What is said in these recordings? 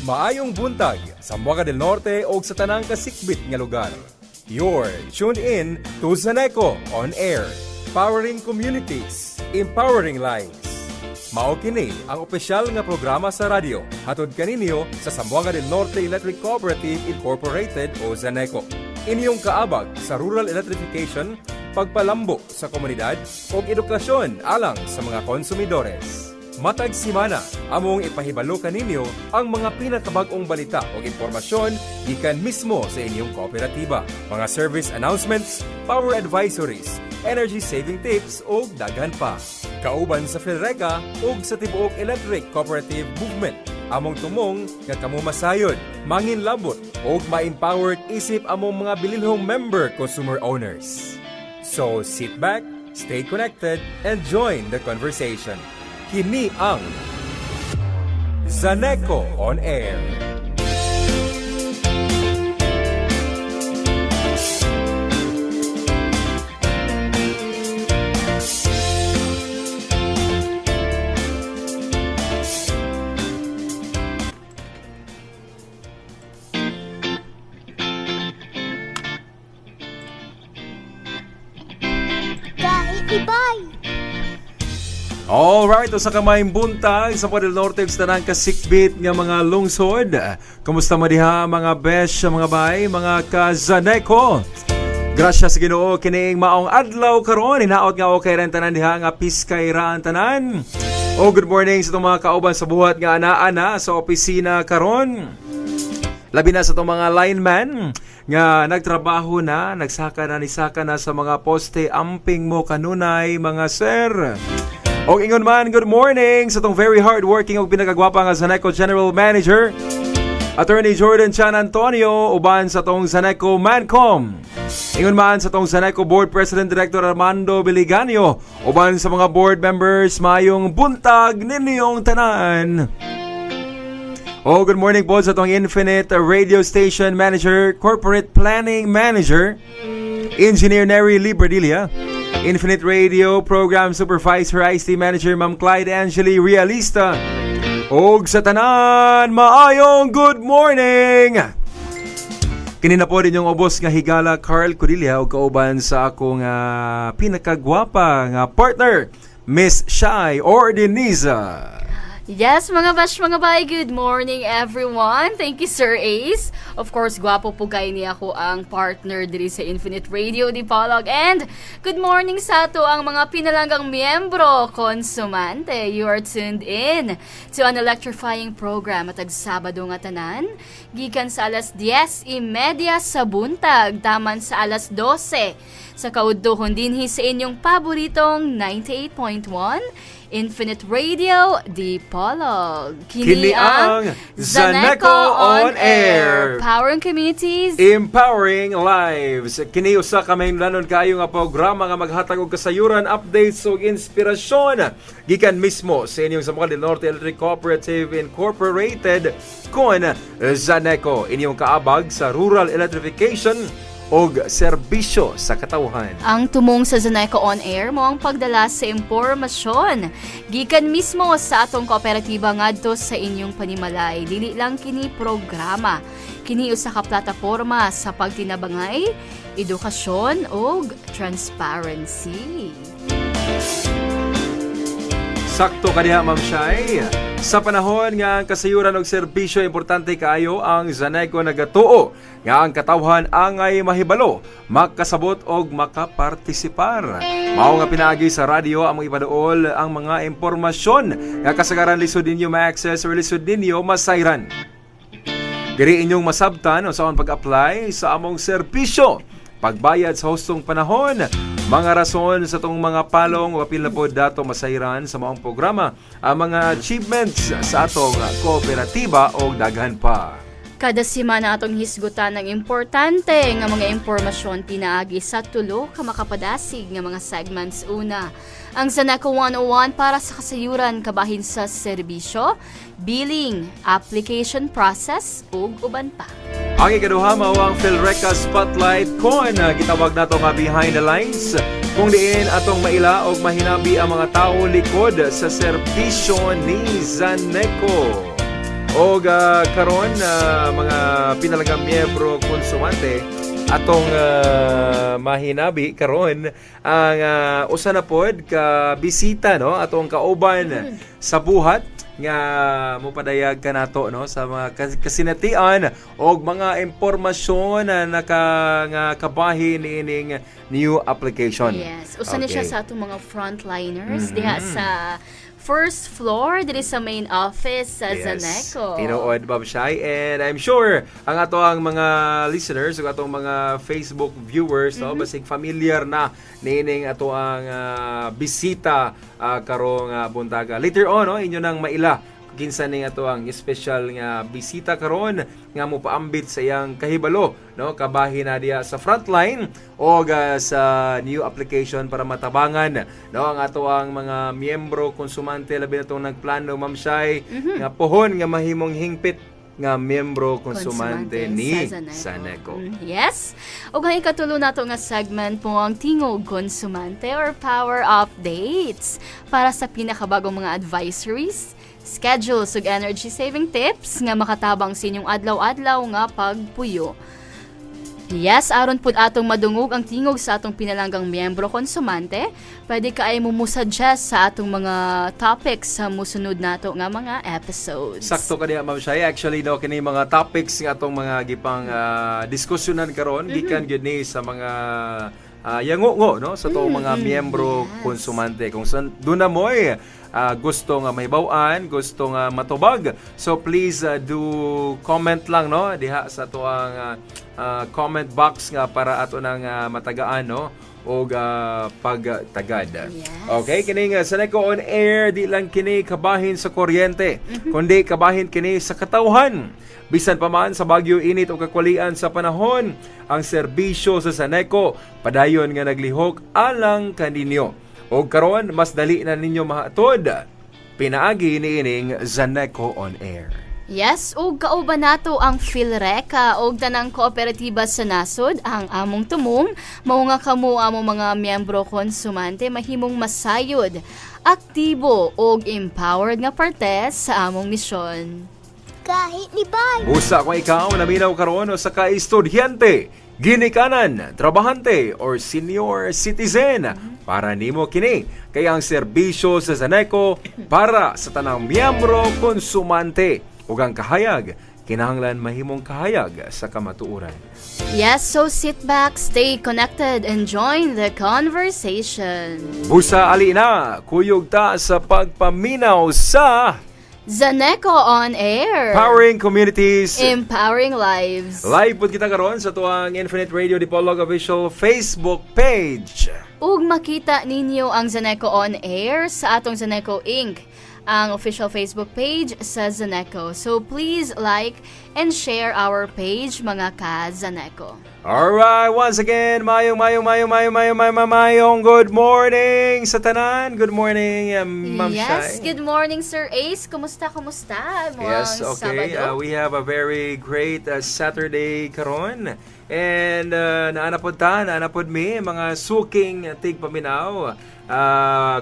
Maayong buntag sa Sambuanga del Norte o sa tanang kasikbit nga lugar. You're tuned in to Zaneco on Air. Powering communities, empowering lives. Mao kini ang opisyal nga programa sa radyo hatod kaninyo sa Sambuanga del Norte Electric Cooperative Incorporated o Zaneco. Inyong kaabag sa rural electrification, pagpalambo sa komunidad o edukasyon alang sa mga konsumidores. Matag simana, among ipahibalo kaninyo ang mga pinakabag-ong balita o impormasyon gikan mismo sa inyong kooperatiba. Mga service announcements, power advisories, energy saving tips o daghan pa. Kauban sa Philreca o sa Tibuok Electric Cooperative Movement. Among tumong nga kamumasayod, manginlabot o ma-empowered isip among mga bililhong member consumer owners. So sit back, stay connected, and join the conversation. Kini ang Zaneco on Air. Kahit ibay! Alright, o sa kamayang buntag sa Sambuanga del Norte sa tanang kasikbit nga mga lungsod. Kumusta mo diha mga besh, mga bay, mga ka-Zaneco? Gracias sa Ginoo kining maong adlaw karon hinaot nga okay ran tanan diha nga piskay ra ang tanan. O good morning sa itong mga kauban sa buhat nga ana-ana sa opisina karon. Labi na sa itong mga lineman nga nagtrabaho na, nagsaka na sa mga poste amping mo kanunay mga sir. O ingon man, good morning sa itong very hardworking o pinakagwapa nga Zaneco General Manager, Attorney Jordan Chan Antonio, uban sa itong Zaneco Mancom. Ingon man sa itong Zaneco Board President Director Armando Biliganio, uban sa mga board members, mayong buntag ninyong tanan. O good morning po sa itong Infinite Radio Station Manager, Corporate Planning Manager, Engineer Neri Libradilla, Infinite Radio Program Supervisor ICT Manager Ma'am Clyde Angeli Realista. Og sa tanan, maayong good morning! Kinina po din yung ubos nga higala Carl Codilla o kauban sa akong pinakagwapa nga partner, Miss Shai Ordiniza. Yes, mga bash, mga bay, good morning everyone. Thank you, Sir Ace. Of course, gwapo po kayo niya ako ang partner diri sa Infinite Radio Dipolog. And good morning sa ato ang mga pinalanggang miyembro, konsumante. You are tuned in to an electrifying program at Sabado nga tanan. Gikan sa alas 10:30 sa buntag, taman sa alas 12 sa kaudtohon dinhi sa inyong paboritong 98.1 Infinite Radio Dipolog. Kini ang Zaneco on Air. Powering communities, Empowering lives. Kini usa ka mahinlanon kayo nga programa nga maghatag og kasayuran, updates ug inspirasyon gikan mismo sa inyong Sambuanga del Norte Electric Cooperative Incorporated kon Zaneco, inyong kaabag sa rural electrification og serbisyo sa katawhan. ang tumong sa Zaneco on Air mo ang pagdala sa impormasyon gikan mismo sa atong kooperatiba ngadto sa inyong panimalay. Dili lang kini programa, kini usa ka plataporma sa pagtinabangay, edukasyon ug transparency. Sakto kaniya, Ma'am Shai. Sa panahon nga ang kasayuran og serbisyo, importante kaayo ang Zaneco nagatuo nga ang katawhan angay mahibalo, makasabot og makapartisipar. Mao nga pinaagi sa radyo among ipaduol ang mga impormasyon nga kasagaran lisod ninyo ma-access or lisod ninyo masayran. Diri inyong masabtan usaon pag-apply sa among serbisyo, pagbayad sa hustong panahon, mga rason sa itong mga palong o apil na po dato masayran sa maong programa, ang mga achievements sa atong kooperatiba o daghan pa. Kada semana atong hisgutan ng importante nga mga impormasyon pinaagi sa tulo ka makapadasig nga mga segments. Una, ang Zaneco 101 para sa kasayuran kabahin sa serbisyo, billing, application process ug uban pa. Ang ikaduha mao ang Philreca Spotlight kon gitawag nato nga behind the lines, kung diin atong maila og mahinabi ang mga tao likod sa serbisyo ni Zaneco. O karon mga pinalagang miyembro konsumante atong mahinabi karon ang usa na pod ka bisita no atong kauban sa buhat nga mopadayag kanato no sa mga kasinatian og mga impormasyon na nga kabahin niining new application. Yes, usa ni siya sa atong mga frontliners diha sa first floor diri sa main office sa Zaneco. Tinuod Bob Shai, and I'm sure ang ato ang mga listeners ug atong mga Facebook viewers no basig familiar na nining ato ang bisita karong buntaga. Later on no inyo nang maila kinsa ning ato ang special nga bisita karon nga mopaambit sa iyang kahibalo no kabahin na diya sa frontline o sa new application para matabangan no ang ato ang mga miyembro konsumante labi na itong nagplano Ma'am Shai nga pohon nga mahimong hingpit nga miyembro konsumante ni Zaneco. Yes. Ug ang ikatulo nato nga segment po ang tingog konsumante or power updates para sa pinakabagong mga advisories, schedules ug energy saving tips nga makatabang sa inyong adlaw-adlaw nga pagpuyo. Yes, aron pud atong madungog ang tingog sa atong pinalanggang miyembro konsumante, pwede ka ay mumusuggest sa atong mga topics sa musunod nato nga mga episodes. Sakto ka diha Ma'am Shai. Actually no kini mga topics nga atong mga gipang diskusyonan karon gikan gyud ni sa mga yango no sa to mga miyembro konsumante kung doon na mo'y gusto nga mahibaw-an, gusto nga matubag. So please do comment lang no diha sa to ang comment box nga para ato nang matagaan no o pagtagad. Yes. Okay, kining Zaneco on air di lang kini kabahin sa kuryente, kundi kabahin kini sa katawhan. Bisan pa man sa bagyo init o kakwalian sa panahon, ang serbisyo sa Zaneco padayon nga naglihok alang kaninyo. O karon mas dali na ninyo mahatod. Pinaagi niining Zaneco on air. Yes, ug kauban nato ang Philreca og tanang kooperatiba sa nasod ang among tumong mao nga kamo among mga miyembro konsumante mahimong masayod, aktibo og empowered nga parte sa among misyon. Kahit ni Bay. Busa kung ikaw naminaw karon sa ka-estudyante, ginikanan, trabahante or senior citizen, para nimo kini kay ang serbisyo sa Zaneco para sa tanang miyembro konsumante ug ang kahayag kinahanglan mahimong kahayag sa kamatuoran. Yes, so sit back, stay connected, and join the conversation. Busa ali na, kuyog ta sa pagpaminaw sa Zaneco on air. Powering Communities, Empowering lives. live pod kita karon sa tuang Infinite Radio Dipolog official Facebook page. Ug makita ninyo ang Zaneco on air sa atong Zaneco Inc., ang official Facebook page sa Zaneco. So please like and share our page mga ka-Zaneco. Alright, once again, mayong good morning sa tanan. Good morning, Ma'am Yes, Shai. good morning Sir Ace. Kumusta? Yes, okay. We have a very great Saturday karon. And naanapod mi mga suking tigpaminaw.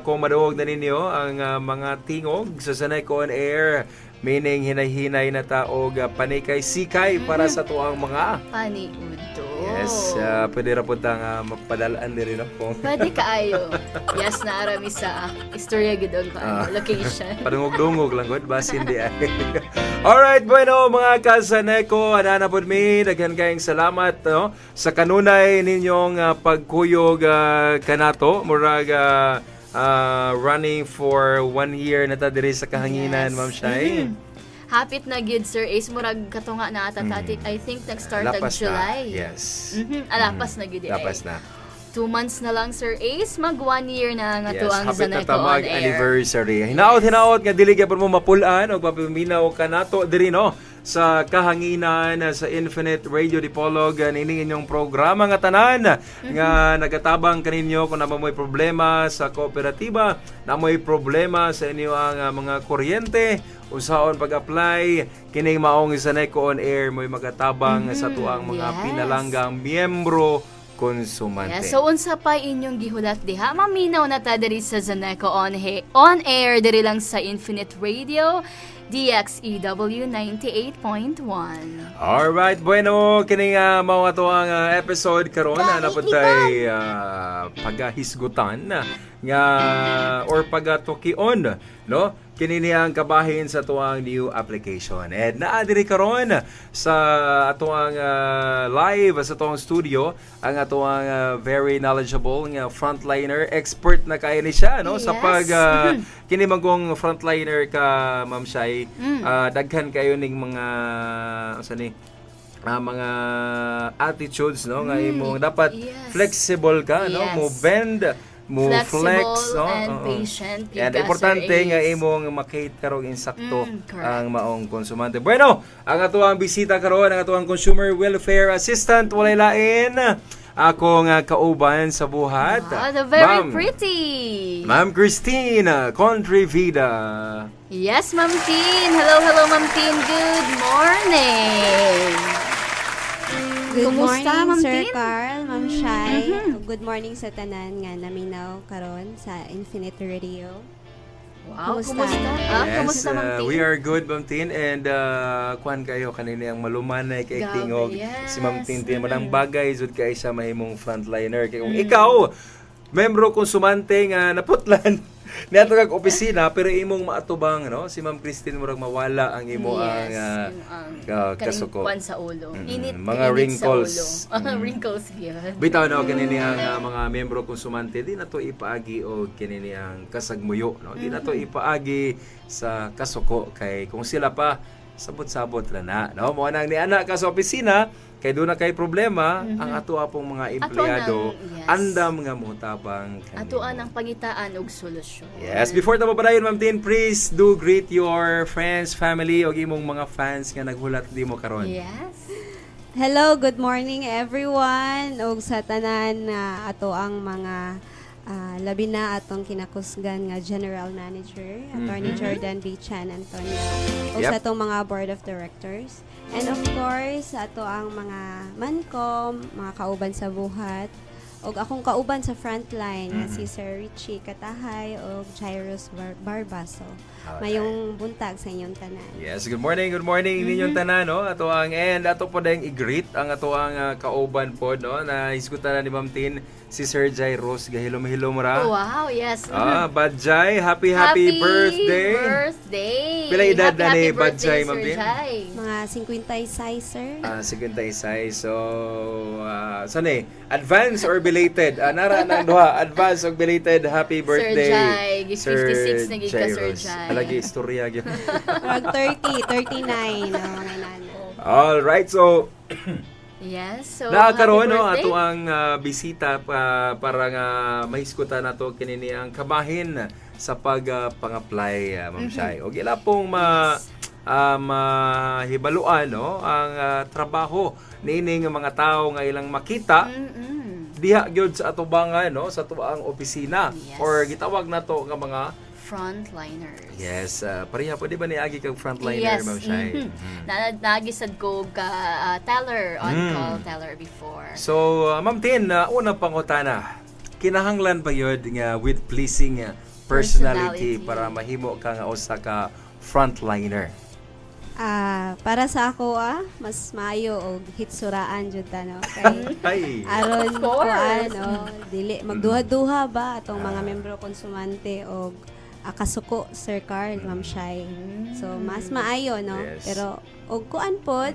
Kung maduog na ninyo ang mga tingog sa Zaneco on air, meaning hinay-hinay na taog panikay-sikay para sa tuang mga Paniudto. yes, pwede ra po tang mapadalaan din rin ako. Pwede kaayo. Yes, naarami sa istorya gidong location. Padungog-dungog lang gud bas hindi ay. Alright, bueno mga ka-Zaneco, ana pod mi daghan kayong salamat no sa kanunay ninyong pagkuyog kanato murag running for 1 year na ta diri sa kahanginan, Yes. Ma'am Shai. Hapit na gid Sir Ace murag katunga na ata I think nag-start ang Lapas July. na. Yes. Alapas na gid Lapas na. 2 months na lang Sir Ace, mag 1 year na nga to Yes, ang hapit na Zaneco on tamag air. anniversary. Hinaot nga dili gyapon mo mapulaan og papiminaw kanato diri no sa kahanginan sa Infinite Radio Dipolog nining inyong programa nga tanan nga nagatabang kaninyo kung namoy problema sa kooperatiba, namoy problema sa inyo ang mga kuryente, usaon pag-apply kining maong Zaneco on air mo'y magatabang sa tuang mga yes. pinalanggang miyembro konsumante. Yeah, so unsa pa inyong gihulat diha? Maminaw na ta diri sa Zaneco on air diri lang sa Infinite Radio DXEW 98.1. Alright, bueno, kini nga mao ato ang episode karon na naputay pagahisgutan nga or pagatukion, no? Kini niya ang kabahin sa tuang new application. And naadiri karon sa atuang live sa tuang studio ang atuang very knowledgeable nga frontliner, expert na kay ni siya, no? Sa Yes. pag kini magong frontliner ka, Ma'am Shai, daghan kayo ning mga mga attitudes, no, nga imong dapat Yes. flexible ka, no, Yes. mo bend, mo Flexible flex, no, and patient. and Yung importante Sir nga Ace. imong makita karong insakto correct. ang maong konsumante. Bueno, ang atuang bisita karon, ang atuang Consumer Welfare Assistant, walay lain akong kauban sa buhat. The very pretty. Ma'am Christine Contrivida. Yes, Ma'am Tin. Hello, Ma'am Tin. Good morning. Good Kumusta, morning, Ma'am Sir Tin? Carl, Ma'am Shai. Good morning sa tanan nga naminaw karon sa Infinite Radio. Wow, Kumusta? Kumusta, Ma'am Tin? We are good, Ma'am Tin, and kuhan kayo kanina ang malumanay kay Gabi, Tingog yes. si Ma'am Tintin. Manang bagay jud kay sa mahimong frontliner. Kay kung ikaw, membro konsumante nga naputlan niadto kag opisina pero imong maatubang, no, si Ma'am Christine murag mawala ang imo ang kasuko. Kaning sa ulo. Init, Mga init wrinkles. sa ulo. Wrinkles yun. Bitaw na kanini ang mga membro konsumante di na to ipaagi og kinini ang kasagmuyo, no, di na to ipaagi sa kasuko kay kung sila pa sabot-sabot ra na, no, mo nang ni ana ka sa opisina kay doon na kay problema ang ato apong mga empleyado yes. andam nga motabang kanimo. Atuan ang pangitaan og solusyon. Yes, before ta mapadayon, Ma'am Tin, please do greet your friends, family og imong mga fans nga naghulat nimo karon. Yes. Hello, good morning everyone. Og sa tanan na ato ang mga labi na atong kinakusgan nga General Manager, Attorney Jordan B. Chan Antonio. O sa atong mga Board of Directors. And of course, sa ato ang mga Mancom, mga kauban sa buhat, og akong kauban sa frontline nga si Sir Richie Katahay og Jairus Barbaso. Mayong buntag sa inyong tanan. Yes, good morning ninyong tanan, no? Ato ang and ato po ding i-greet ang ato ang kauban po, no, na isgutan na ni Ma'am Tin si Sir Jairus gahilom-hilom ra. Wow, yes. Badjay, happy birthday. Birthday. Pila edad na ni Happy birthday, Badjay, Ma'am Sir Tin? Jai. Mga 56, sir. Segundo isay. So, saan advance or belated? Nara ng duha, advance or belated happy birthday. Sir Jai, 56 na gid ka, Sir Jai. Palagi istorya gyud. Mag 39, mga nana. All right, so Yes, so nakakaroon, happy no, birthday. ato ang bisita para nga mahiskutan nato kinini ang kabahin sa pang-apply, Ma'am Shai. O gila pong mahibaluan, no, ang trabaho nining mga tao nga ilang makita diha gyud sa atubangan, no, sa tuang opisina, Yes. or gitawag nato nga mga Frontliners. yes, pareha po di ba niagi kag frontliner, Yes. Ma'am Shai? Nagisad ko ka teller, on-call teller before. So, Ma'am Tin, unang pangutana, kinahanglan ba yun nga with pleasing personality para mahimo ka nga usa ka frontliner? Para sa ako, mas maayo og hitsuraan jud ta, no. Kay Ay, aron Of course. ko dili magduha-duha ba atong mga membro konsumante og kasuko, Sir Carl, Ma'am Shai. So mas maayo, no. Yes. Pero og kuan pod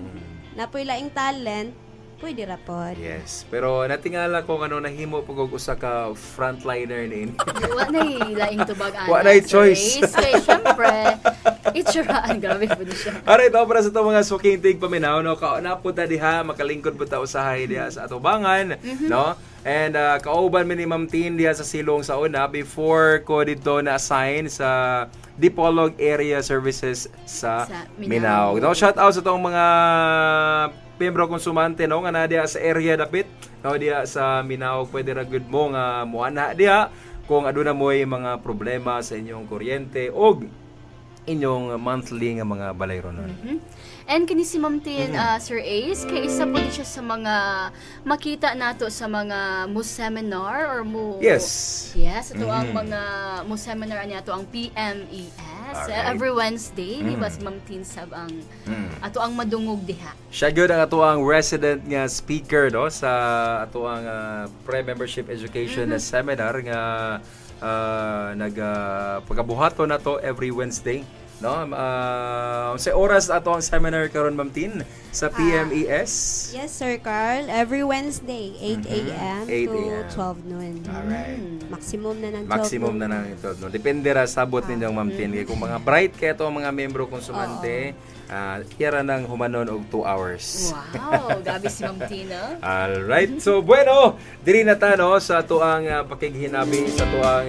napoy laing talent, pwede ra pod. yes. Pero natingala ko ano nahimo pag usa ka frontliner ni. Wa na laing tubag ana. Wa na'y choice. Kay syempre, itsuraan grabe po siya. Alright, para sa itong mga sukintig paminaw, no, napunta diha, makalingkod po ta usahay diha sa atubangan, no? And kauban mi ni Ma'am Tin diha sa silong sa una before ko dito na-assign sa Dipolog Area Services sa Minao. No, shout out sa itong mga membro konsumante, no, nga na diha sa area dapit, no, diha sa Minao, pwede ra gud mo nga muana diha kung aduna mo'y mga problema sa inyong kuryente og inyong monthly nga mga balayro nun. And kini si Ma'am Tin, Sir Ace, kay isa po din siya sa mga makita nato sa mga mo seminar or mo Yes. Yes, ito ang mga mo seminar niya, ito ang PMES. Alright. Every Wednesday, di ba si Ma'am Tin sab ang ato ang madungog diha. Siya gyud ang ato ang resident nga speaker no sa ato ang pre-membership education na seminar nga pagabuhato na to every Wednesday no sa oras ato ang seminar karon Ma'am Tin sa PMES. Yes, Sir Carl. Every Wednesday, 8 a.m. 8 to a.m. 12 noon. Alright. Maximum na ng 12 Maximum na nang ito. No? Depende ra sabot ninyong Ma'am Tin. Kaya kung mga bright kaya to mga membro konsumante, kaya nang humanon og 2 hours. Wow, gabi si Ma'am Tin, ah. Alright. So, bueno, diri na ta no, sa tuang pakighinabi sa tuang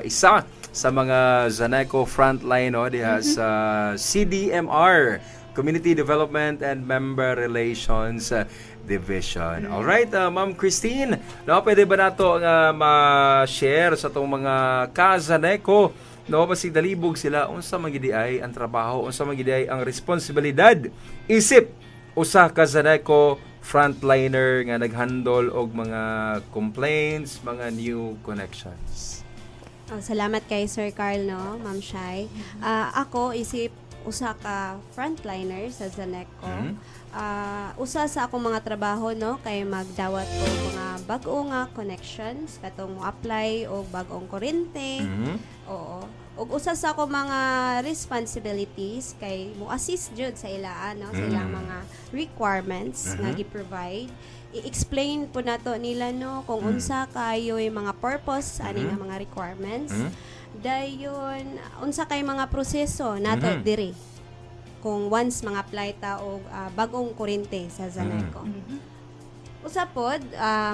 isa sa mga Zaneco frontline no, diha sa CDMR, Community Development and Member Relations Division. Alright, Ma'am Christine, no, pwede ba nato nga ma-share sa itong mga ka-Zaneco, no, basig dalibog sila, unsa magidiay ang trabaho, unsa magidiay ang responsibilidad, isip, usa ka Zaneco frontliner nga naghandle og mga complaints, mga new connections. Salamat kay Sir Carl, no, Ma'am Shai. Ako, isip usa ka frontliner sa Zaneco. Usa sa akong mga trabaho, no, kay magdawat ko mga bag-o nga connections, katong mo apply o bag-ong kuryente. Oo. Ug usa sa akong mga responsibilities kay mo assist jud sa ilaan, no, sa ilang mga requirements nga gi-provide. I-explain po nato nila, no, kung unsa kayo yung mga purpose ani nga mga requirements. Dayon unsa kay mga proseso nato diri kung once mga apply ta og bagong kuryente sa Zaneco. Usapod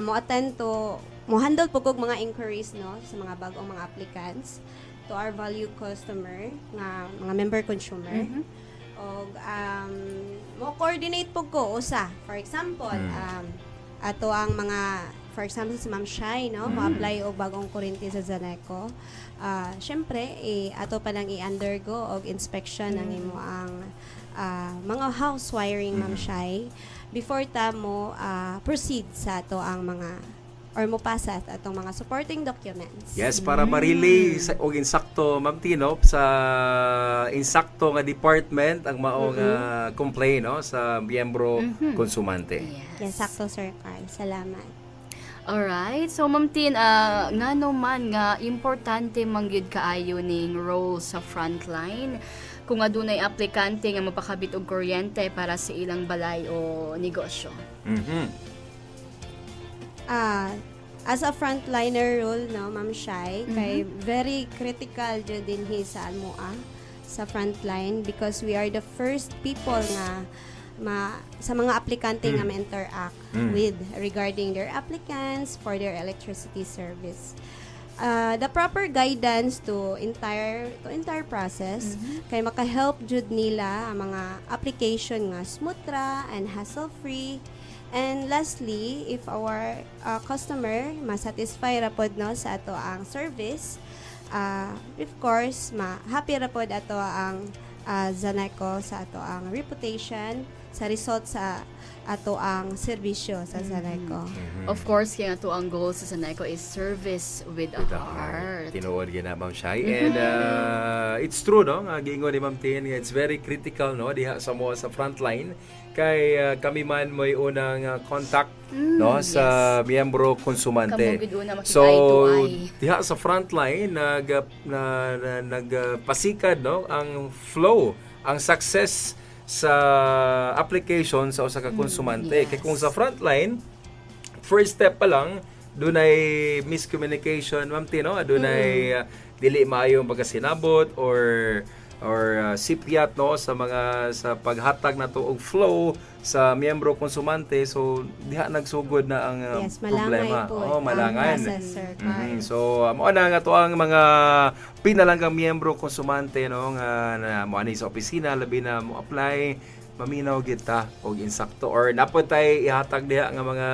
mo attend to mo handle po kog mga inquiries, no, sa mga bagong mga applicants to our value customer nga mga member consumer. Og mo coordinate po ko usa, for example ato ang mga, for example, si Ma'am Shai, no, ma-apply og bagong kuryente sa Zaneco. Syempre, ato pa nang i-undergo og inspection ang imo ang mga house wiring, Ma'am Shai, before ta mo proceed sa ato ang mga or mo pasa sa atong mga supporting documents. Yes, para ma-relay og insakto, Ma'am Tino, sa insakto nga department ang maong complaint, no, sa miyembro konsumante. Yes, sakto, Sir Carl. Salamat. Alright. So, Ma'am Tin, ngano man nga importante mangyud kaayo ning role sa frontline kung adunay aplikante nga mapakabit og kuryente para sa ilang balay o negosyo. As a frontliner role, no, Ma'am Shai, kay very critical jud din sa almoa sa frontline because we are the first people nga sa mga aplikante nga ma-interact with regarding their applicants for their electricity service. The proper guidance to entire process kay maka-help jud nila ang mga application nga smooth ra and hassle-free. And lastly, if our customer ma-satisfy ra pod, no, sa ato ang service, of course, happy ra pod ato ang Zaneco sa ato ang reputation sa result sa ato ang serbisyo sa Zaneco. Of course, kaya ato ang goal sa Zaneco is service with a heart. Tinuod gina, Ma'am Shai. And it's true, no, nga giingon ni Ma'am Tin, it's very critical, no, diha sa mo sa frontline kay kami man mo'y unang contact, no, sa miyembro konsumante. So diha sa frontline nagpasikad, no, ang flow, ang success sa application sa usa ka konsumante. Kay kung sa frontline, first step pa lang dunay miscommunication, Ma'am Tino, dunay dili maayong pagkasinabot or sipiat, no, sa paghatag nato og flow sa miyembro konsumante. So diha nagsugod na ang problema. Malangay. So mo na nga to ang mga pinalanggang miyembro konsumante, no, nga mo ani sa opisina labi na mo apply, maminaw kita og insakto or napod tay ihatag diha nga mga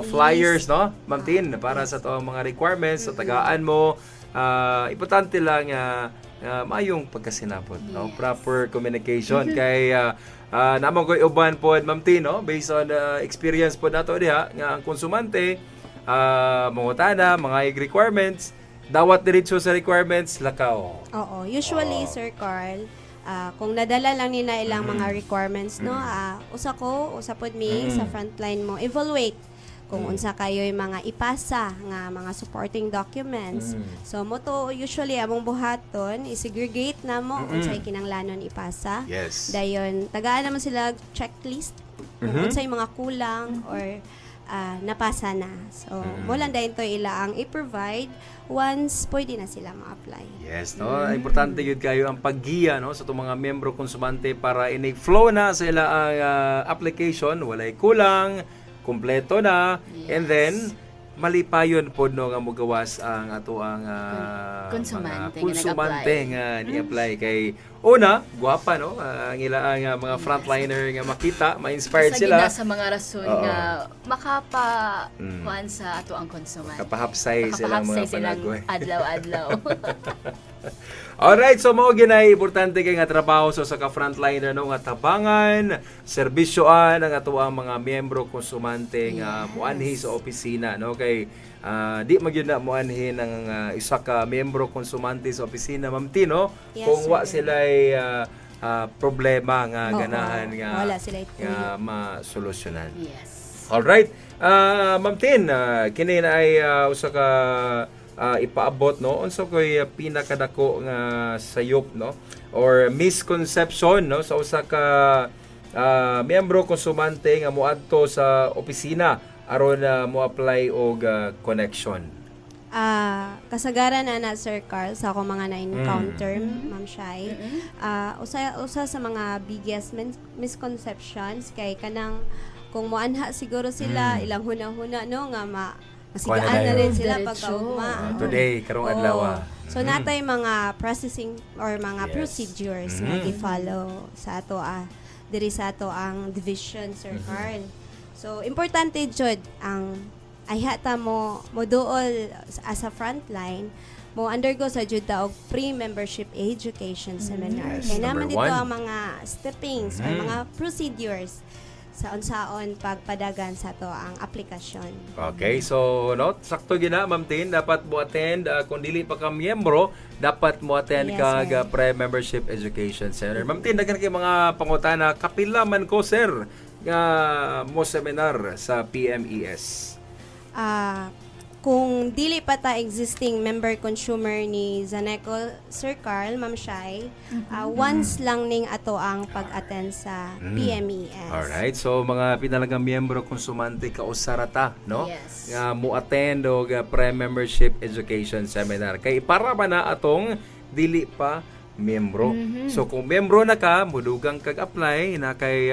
flyers, no? Ma'am Tin, para sa to mga requirements, sa tagaan mo. Importante lang mayong pagkasinabot, no? Proper communication kay naman ko'y uban po, Ma'am Tin, no? Based on experience po nato diha nga ang konsumante mangutana mga requirements, dawat diretso sa requirements lakaw. Oo. Usually, Sir Carl, kung nadala lang nila ilang mga requirements, no, usa pod mi sa frontline mo, evaluate kung unsa kayo'y mga ipasa nga mga supporting documents. So, mo to usually among buhaton, isegregate na mo unsay kinanglanon ipasa. Yes. Dayon, tagaan naman sila checklist kung unsay mga kulang or napasa na. So, mo lang dahil to ila ang i-provide once pwede na sila ma-apply. Yes, no. Importante yun kayo ang paggiya, no, sa itong mga membro konsumante para flow na sa ila ang application, walay kulang, kumpleto na, and then malipayon po no nga mogawas ang ato ang Konsumante mga konsumante nga ni-apply kay una guwapa, no, ang ila ang mga frontliner nga makita, ma-inspired sila sa mga rason nga makapa kuan sa ato ang konsumante. kapahapsay silang mga silang panagoy. adlaw-adlaw. Alright, so mao ginay importante kay nga trabaho sa ka-frontliner, no, nga tabangan, serbisyoan ang ato ang mga miyembro konsumante nga muanhi sa opisina, no, kay di magyud na muanhi ng isa ka miyembro konsumante sa opisina, Ma'am Tino, Yes, kung wa sir. sila problema nga ganahan nga Wala sila nga masolusyonan. Yes. Alright, Ma'am Tin, kini na ay usa ka ipaabot, no, unsa koy pinakadako nga sayop, no, or misconception, no, sa usa ka miyembro konsumante nga moadto sa opisina aron mo apply og connection. Kasagaran na Sir Carl sa ako mga na-encounter, Ma'am Shai. Usa sa mga biggest misconceptions kay kanang kung moanha siguro sila ilang huna-huna, no, nga masigaan na rin sila pagkaugma. Today karong adlaw. So natay mga processing or mga Yes. procedures nga i-follow sa ato diri sa ato ang division, Sir Carl. So importante jud ang ayhata mo duol as a frontline mo undergo sa jud ta og pre-membership education seminar. Yes, Kaya naman number dito one. ang mga steppings or mga procedures sa unsaon pagpadagan sa to ang aplikasyon. Okay, so no, sakto gina, Ma'am Tin, dapat mo attend kung dili pa ka miyembro, dapat mo attend Yes, kag sir. pre-membership education center. Ma'am Tin, daghan kay mga pangutana, kapila man ko sir nga mo seminar sa PMES. Kung dili pa ta existing member consumer ni Zaneco, Sir Carl, Ma'am Shai, once lang ning ato ang pag-attend sa PMES. Alright, so mga pinalagang miyembro konsumante kausarata, no? Yes. Nga mo attend og pre-membership education seminar. Kay para ba na atong dili pa miyembro. So kung miyembro na ka, mudugang kag-apply na kay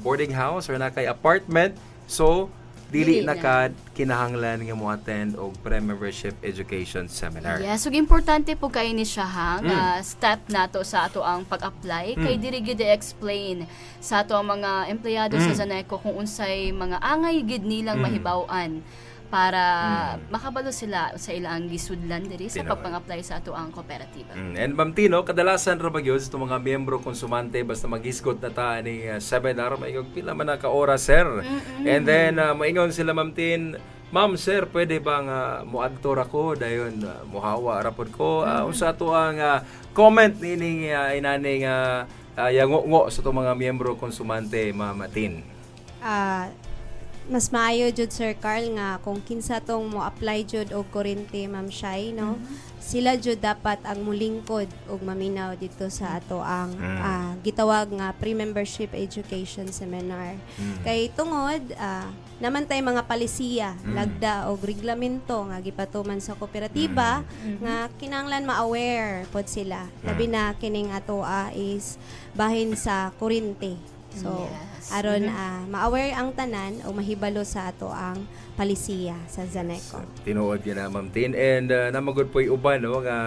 boarding house or na kay apartment. So dili na ka kinahanglan nga mo attend og pre-membership education seminar. Yeah, so importante po kayo ni siya nga step nato sa ato ang pag-apply kay diri gyud explain sa ato ang mga empleyado sa Zaneco kung unsay mga angay gid nilang mahibaw-an para makabalo sila sa ilang gisudlan diri sa Tinood. pagpang-apply sa ato ang kooperatiba. And Ma'am Tino, kadalasan ra ba gyud sa mga miyembro konsumante basta maghisgot na ta ni seminar, maingog pila man na ka oras, sir. And then maingon sila, Ma'am Tin, Ma'am, sir, pwede bang moadto ra ko dayon mohawa ra pod ko? Unsa to ang comment nining inaning yango sa to mga miyembro konsumante, Ma'am Tin? Mas maayo jud Sir Carl nga kung kinsa tong mo apply jud og kurente, Ma'am Shai, no, sila jud dapat ang mulingkod og maminaw dito sa ato ang gitawag nga pre-membership education seminar. Kay tungod naman tay mga palisiya, lagda og reglamento nga gipatuman sa kooperatiba nga kinahanglan ma-aware pod sila. Labi na kining ato is bahin sa kurente. So, Yes. aron ma-aware ang tanan o mahibalo sa ato ang palisiya sa Zaneco. Tinuod yun na, Ma'am Tin. And namagod po uban, no, nga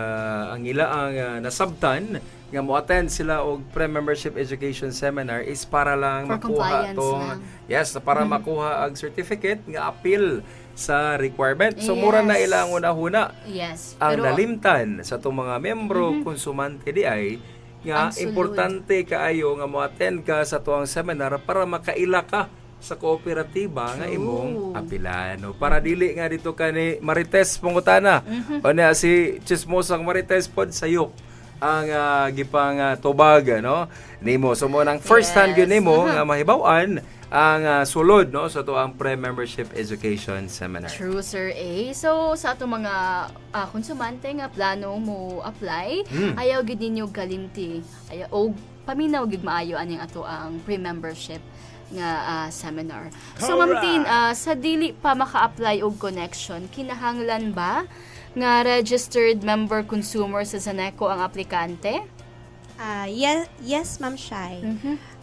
ang ila ang nasabtan nga mo-attend sila og pre-membership education seminar is para lang For makuha compliance tong lang. yes, para makuha ang certificate nga appeal sa requirement. So Yes. mura na ilang una-huna Yes. ang nalimtan sa itong mga membro, konsumante di ay nga Ang sulod. importante kaayo nga mo-attend ka sa tuang seminar para makaila ka sa kooperatiba nga imong apilan. No? Para dili nga dito ka ni Marites Pungutana. O na si Chismosang Marites pod sayop ang gipang tubag no nimo. So mo nang first hand gyud nimo nga mahibaw-an ang sulod no sa tuang pre-membership education seminar. True, Sir A. So, sa ato mga konsumante nga plano mo apply, ayaw gid ninyo galimti. Ayaw, o paminaw gid maayo aning ato ang pre-membership nga seminar. So, Ma'am Tin, sa dili pa maka-apply og connection, kinahanglan ba nga registered member consumer sa Zaneco ang aplikante? Yes, Ma'am Shai.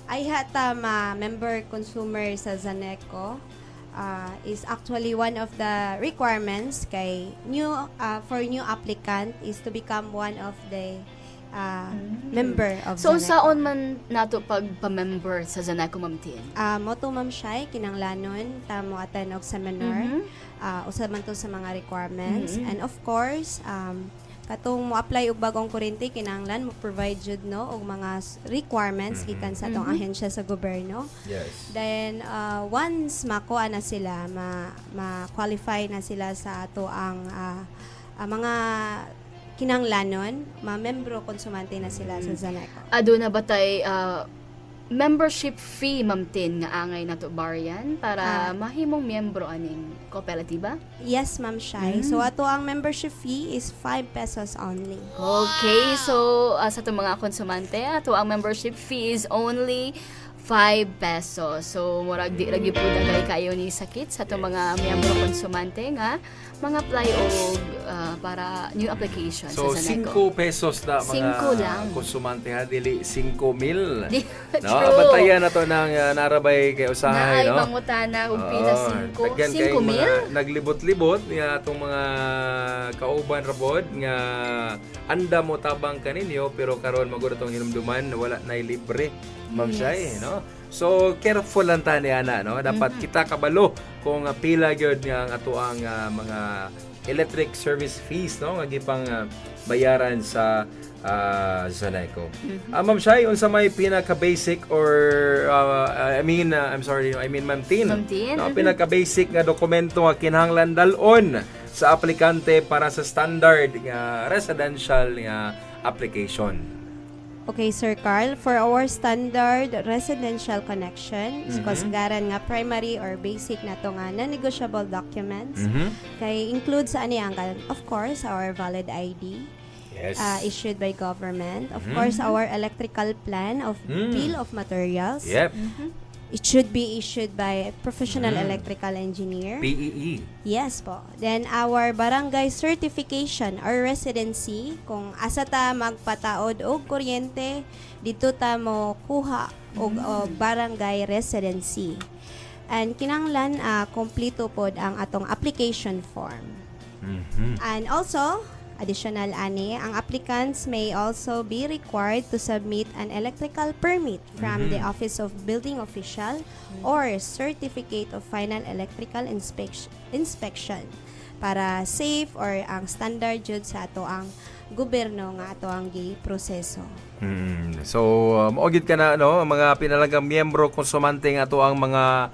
I hata member consumer sa Zaneco is actually one of the requirements kay for new applicant is to become one of the member of So, Zaneco. saon man nato pagpa-member sa Zaneco, Ma'am Tin? Moto Ma'am Shai, kinanglanon tamo attend og seminar. Usa man to sa mga requirements. And of course, katong mo apply og bagong kuryente kinahanglan mo provide jud no og mga requirements gikan sa atong ahensya sa gobyerno. Yes. Then once makuha na sila, ma-qualify na sila sa ato ang mga kinanglanon, ma-membro konsumante na sila sa Zaneco. Ado na ba tay membership fee, Ma'am Tin, nga angay nato baryan para mahimong miyembro aning kooperatiba? Yes, Ma'am Shai. So ato ang membership fee is 5 pesos only. Okay, so sa itong mga konsumante, ato ang membership fee is only 5 pesos. So, murag di lagi po dagay kayo ni sakit sa itong mga miyembro konsumante nga mga apply og para new application So sa Zaneco. 5 pesos na mga 5 lang. konsumante ha dili 5,000. Di- No, True. bantayan na to ng narabay kay usahay Naay no. mangutana og pila 5 Daghan 5 kayong mil? mga naglibot-libot nga atong mga kauban rabod nga anda mo tabang kaninyo pero karon magud atong hinumduman wala nay libre. Ma'am Shai, no? So careful lang tani ana no. Dapat kita kabalo kung pila gyud nga ang ato ang mga electric service fees no nga gipang bayaran sa Zaneco. Ma'am Shai, unsa may pinaka-basic or I mean Ma'am Tin. Ma'am Tin, No, pinaka-basic nga dokumento nga kinahanglan dalon sa aplikante para sa standard nga residential nga application. Okay, Sir Carl, for our standard residential connection, kasagaran nga primary or basic na to nga non-negotiable documents, kay include sa ani ang of course our valid ID Yes. issued by government, of course our electrical plan of bill of materials. Yep. It should be issued by a professional electrical engineer. PEE. Yes po. Then our barangay certification or residency, kung asa ta magpataod og kuryente, dito ta mo kuha og barangay residency. And kinanglan kompleto pod ang atong application form. And also, additional ani, ang applicants may also be required to submit an electrical permit from the Office of Building Official or Certificate of Final Electrical Inspection para safe or ang standard jud sa ato ang gobyerno nga ato ang proseso. So, maugid ka na no, mga pinalagang miyembro konsumante nga ato ang mga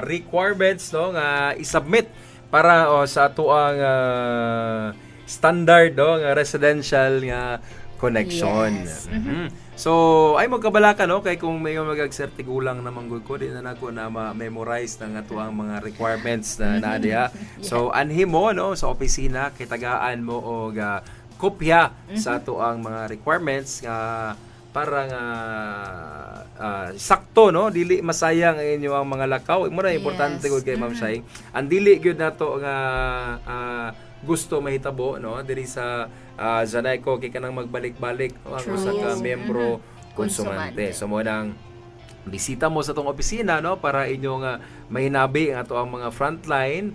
requirements no nga i-submit para sa ato ang standard nga residential nga connection. Yes. So, ay magkabalaka no kay kung may magagsertigulang naman gud ko di na nako na ma-memorize ng ato ang mga requirements na naadiha. So, anhim mo no sa opisina kitagaan mo og kopya sa ato ang mga requirements nga para nga sakto no dili masayang ang inyo ang mga lakaw. Mo na importante gud kay Ma'am Shai. Ang dili gyud nato nga gusto mahitabo no diri sa Zaneco kay kanang magbalik-balik no, ang usa ka miyembro konsumante. So mo nang bisita mo sa tong opisina no para inyo nga mahinabi ang ato ang mga frontline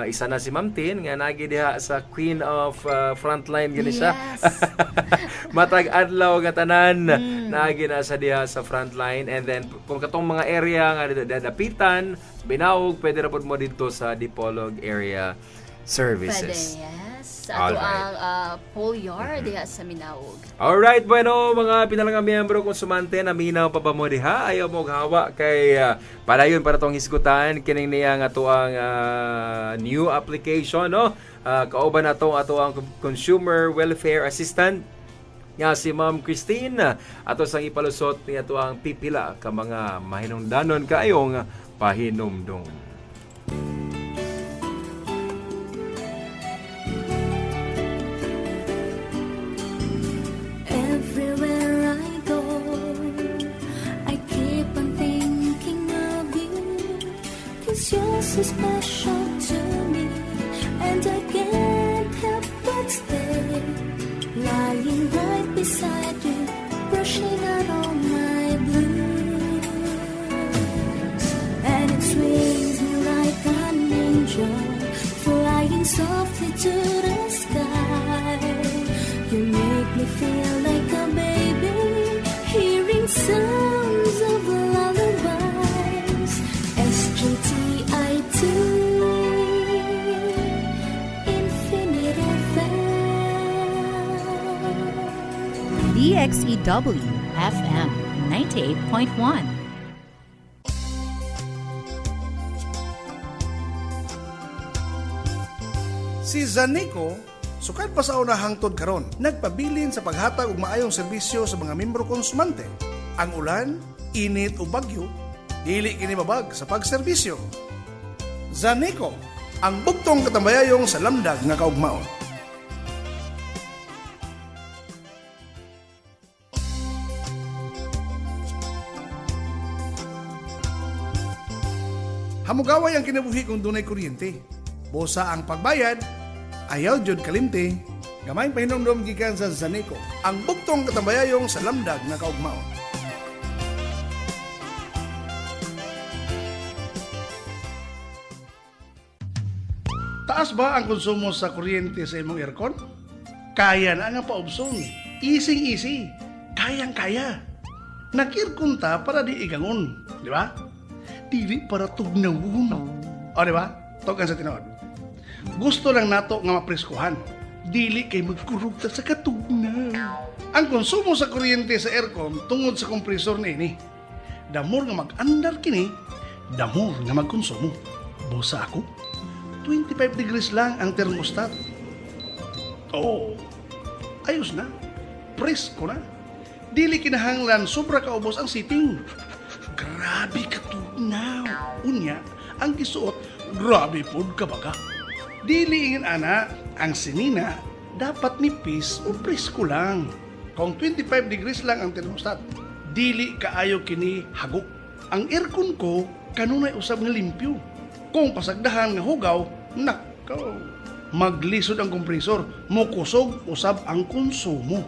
isa na si Ma'am Tin nga nagi diha sa Queen of Frontline gani siya. Yes. Matag adlaw nga tanan nagi na sa diha sa Frontline, and then kung katong mga area nga dadapitan, Binaog, pwede ra pud mo dito sa Dipolog area services. Pwede, yes. Ato Alright. ang pole yard diha sa Minaog. Alright, bueno, mga pinalang miyembro konsumante, naminaw pa ba mo diha? Ayaw mo hawa kay padayon para tong hisgutan kining niya nga ato ang new application, no? Kauban nato ato ang Consumer Welfare Assistant nga si Ma'am Christine, ato sang ipalusot ni ato ang pipila ka mga mahinungdanon kaayong pahinumdum. Everywhere I go, I keep on thinking of you, 'cause you're so special to me, and I can't help but stay, lying right beside you, brushing out all my blues. And it swings me like an angel, flying softly to the sky. You make me feel like a baby, hearing sounds of lullabies. SGTI2 Infinite FM. DXEW FM 98.1. Si Zaneco, sukad pa sa una hangtod karon, nagpabilin sa paghatag og maayong serbisyo sa mga membro konsumante. Ang ulan, init o bagyo, dili kini mabag sa pagserbisyo. Zaneco, ang bugtong katambayayong sa lamdag nga kaugmaon. Hamugaway ang kinabuhi kung dunay kuryente. Bosa ang pagbayad, ayaw jud kalimti. Gamay pahinumdum gikan sa Zaneco, ang bugtong katambayayong sa lamdag nga kaugmaon. Taas ba ang konsumo sa kuryente sa imong aircon? Kaya na nga paubson. Easy. Kayang-kaya. Nag-aircon ta para di igangon, di ba? Dili para tugnawon. O, di ba? Togan sa tinood. Gusto lang nato nga mapreskuhan. Dili kay magkurugta sa katugnaw. Ang konsumo sa kuryente sa aircon tungod sa kompresor niini. Damor nga mag-andar kini, damor nga magkonsumo. Bosa ako, 25 degrees lang ang thermostat. Oh, ayos na. Presko na. Dili kinahanglan sobra kaubos ang sitting. Grabe katugnaw. Unya, ang gisuot, grabe pod kabaga. Dili ingin ana, ang sinina, dapat nipis o presko lang. Kung 25 degrees lang ang thermostat, dili kaayo kini hagok. Ang aircon ko, kanunay usab nga limpyo. Kung pasagdahan nga hugaw, nakaw. Maglisod ang kompresor, mukusog usab ang konsumo.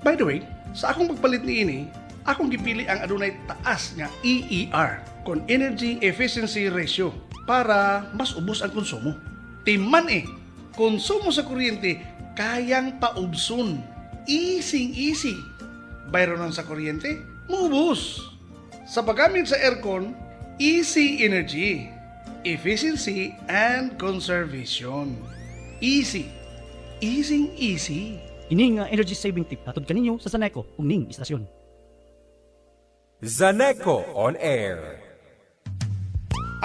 By the way, sa akong pagpalit ni ini, akong gipili ang adunay taas nga EER, kon Energy Efficiency Ratio, para mas ubos ang konsumo. Timan konsumo sa kuryente, kayang paubson. Easy. Bayronon sa kuryente, maubos. Sa paggamit sa aircon, easy energy, efficiency, and conservation. Easy. Ini nga energy saving tip hatod kaninyo sa Zaneco ug ning istasyon. Zaneco on air.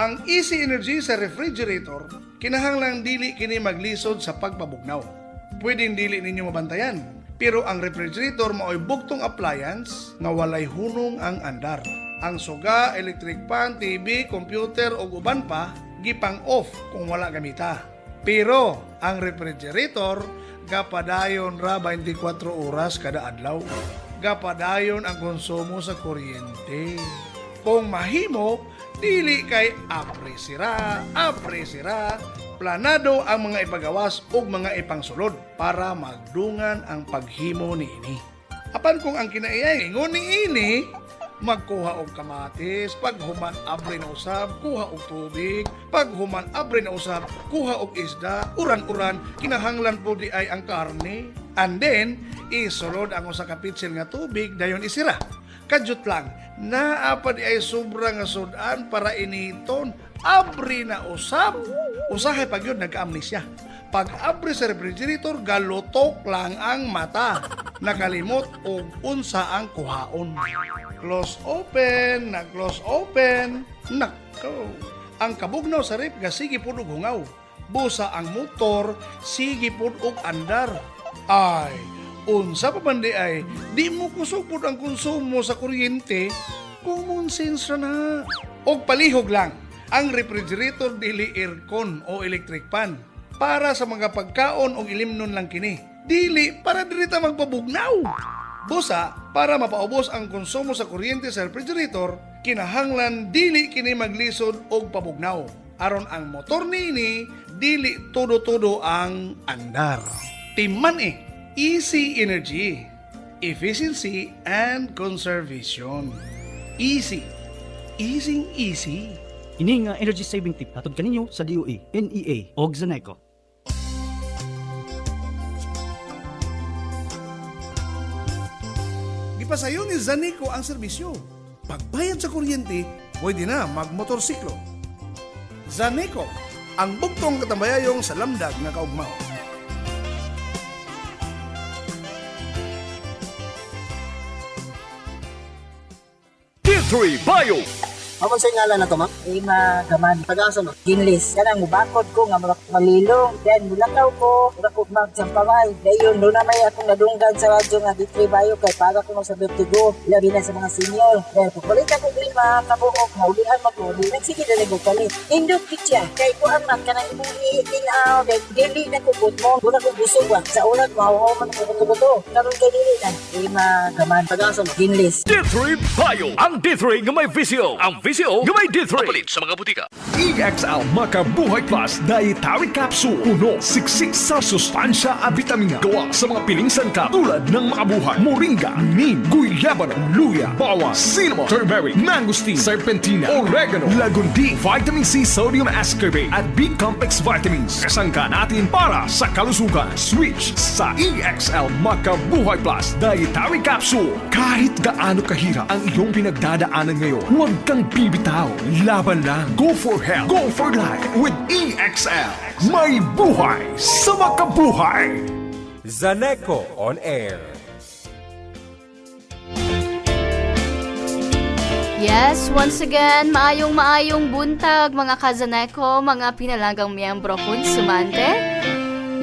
Ang easy energy sa refrigerator, kinahanglang dili kini maglisod sa pagpabugnaw. Pwedeng dili ninyo mabantayan, pero ang refrigerator mao'y bugtong appliance nga walay hunong ang andar. Ang suga, electric fan, TV, computer o uban pa, gipang off kung wala gamita. Pero ang refrigerator, gapadayon ra 24 oras kada adlaw. Gapadayon ang konsumo sa kuryente. Kung mahimo, dili kay apresira, planado ang mga ipagawas ug mga ipangsulod para magdungan ang paghimo niini. Apan kung ang kinaiya ingon niini, magkuha og kamatis, pag human abre na usab, kuha og tubig, pag human abre na usab, kuha og isda, uran-uran, kinahanglan po di ay ang karne. And then, isulod ang usa ka pitsil nga tubig, dayon isira. Kadyot lang, naapa di ay sobra nga sudan para initon, abre na usab, usahay pag yun nagka-amnesia. Pag abre sa refrigerator, galutok lang ang mata. Nakalimot og unsa ang kuhaon. Close open, na-close open. Nako, ang kabugnaw sa ref ga sige pud og hungaw. Busa ang motor, sige pud og andar. Ay, unsa pa man di ay, di mo kusog pud ang konsumo sa kuryente. Common sense na. Og palihog lang, ang refrigerator dili aircon o electric fan. Para sa mga pagkaon o ilimnon lang kini. Dili para dirita magpabugnaw. Busa, para mapaubos ang konsumo sa kuryente sa refrigerator, kinahanglan dili kini maglisod og pabugnaw. Aron ang motor nini, dili todo-todo ang andar. Timman easy energy, efficiency, and conservation. Easy. Easy. Ini nga energy saving tip hatod kaninyo sa DOE, NEA ug Zaneco. Ipasayo ni Zaneco ang serbisyo. Pagbayad sa kuryente, pwede na magmotorsiklo. Zaneco, ang bugtong katambayayong sa lamdag na kaugmaw. D3 Bio. Ako sa ngalan na to, ma'am. Ima gaman. Tagasa, ma'am. Ginlis. Kanang mubakod ko nga malilong. Then mulakaw ko. Mura ko magsampaway. Dayon, doon na may akong nadunggan sa radyo nga D3 Bio kay para ko sa Vertigo. Labi na sa mga senior. Then pupulit ako din mga kabuok. Maulihan mo ko. Sige na lang ko palit. Indog kitya. Kay ko ang kanang imong iitinaw. Then dili na kubot mo. Mura ko busog wa. Sa ulat, mahuhuman ko kutubuto. Karoon kay dili na. Ima gaman. Tagasa, ma'am. Ginlis. D3 Bio. Ang D3 nga may visio. Ang visio nga may D3. Papalit sa mga butika. EXL Makabuhay Plus Dietary Capsule. Puno, siksik sa sustansya at vitamina. Gawa sa mga piling sangkap tulad ng makabuhay, moringa, neem, guyabano, luya, bawang, cinnamon, turmeric, mangosteen, serpentina, oregano, lagundi, vitamin C, sodium ascorbate at B-complex vitamins. Kasangka natin para sa kalusugan. Switch sa EXL Makabuhay Plus Dietary Capsule. Kahit gaano kahirap ang iyong pinagdadaanan ngayon, huwag kang bibitaw. Laban lang. Go for health. Go for life with EXL. May buhay sa makabuhay. Zaneco on air. Yes, once again, maayong buntag mga kazaneco, mga pinalagang miyembro sumante.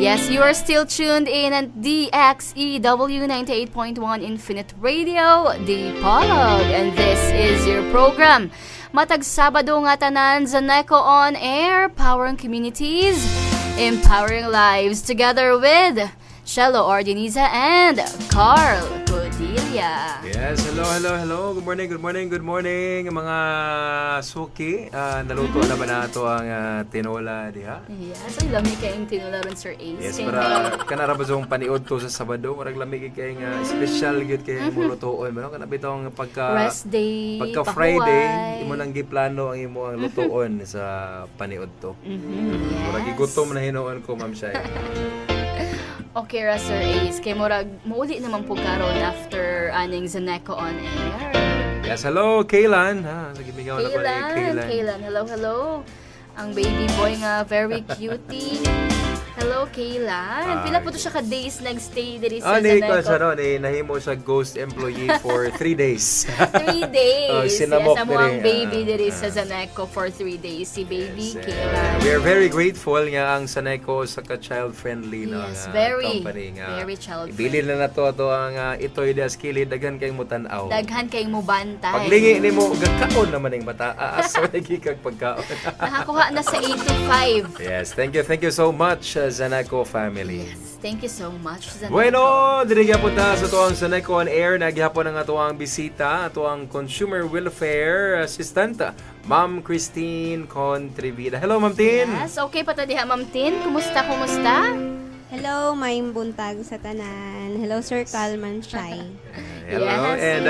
Yes, you are still tuned in at DXEW 98.1 Infinite Radio, the Polog, and this is your program. Matag Sabado nga tanan, Zaneco on air, powering communities, empowering lives, together with Shelo Ordiniza and Carl Codilia. Yes, hello. Good morning. Mga suki, naluto na ba na ito ang tinola diha? Yes, ay lamig kayong tinola ron, Sir Ace. Yes, para kanarabazong paniod to sa Sabado, marag lamig kayong special good kayong mulutoon. Ano, kanabit ang rest day, pagka Friday, imo nang giplano ang imo ang lutoon sa paniod to. Yes. Marag igutom na hinuon ko, Ma'am Shai. Okay ra, Sir Ace. Kay murag mauli naman po karon after aning Zaneco on air. Yes, hello, Kaylan. Sige, bigaw na ko Kaylan. Hello. Ang baby boy nga, very cutie. Hello, Kaylan. Pila po to siya ka-days nag-stay diri sa Zaneco? Nahimo siya ghost employee for 3 days. 3 days. Sinamok yes, amo ang baby diri sa Zaneco for 3 days. Si baby Kaylan. We are very grateful nga ang Zaneco sa ka-child-friendly na company nga. Very child-friendly. Ibili na to ang itoy das kilid, daghan kayong mutanaw. Daghan kayong mubantay. Paglingi nimo gagkaon naman ang bata. Asa lagi kag pagkaon. Nakakuha na sa 8 to 5. Yes, thank you so much, Zaneco family. Yes, thank you so much, Zaneco. Bueno, diri gyapon ta sa tuang Zaneco on air, nagyapon ang atuang bisita, atuang Consumer Welfare Assistant, Ma'am Christine Contrivida. Hello, Ma'am Tin. Yes, okay pa ta diha, Ma'am Tin. Kumusta? Hello, maayong buntag sa tanan. Hello, Sir Kalman Shai. Hello. Yes. And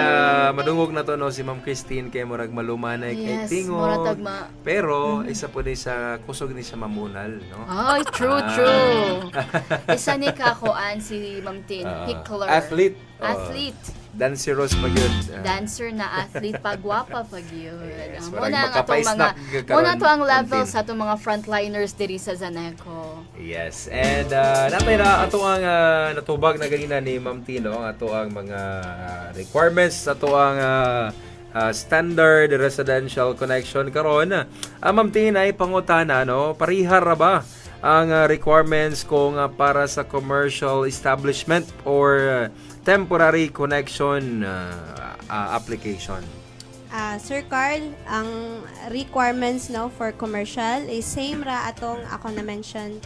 madungog na to no si Ma'am Christine kay murag malumanay kay Yes, tingog. mura tagma. Pero isa po ni sa kusog ni sa mamunal, no? Ay, true. Isa ni kakuan si Ma'am Tin, Hickler. Athlete. Athlete. Danceros pag yun. Dancer na athlete, pagwapa pag yun. Yes, Muna parang ang atong mga, makapa-snack karon, muna to ang level Ma'am Tin. sa atong mga frontliners diri sa Zaneco. Yes. And natay na ato ang natubag na ganina ni Ma'am Tino, ato ang mga requirements, ato ang standard residential connection karon. Ma'am Tin ay pangutana no, parihar ra ba ang requirements kung para sa commercial establishment or temporary connection application? Sir Carl, ang requirements no for commercial is same ra atong ako na mention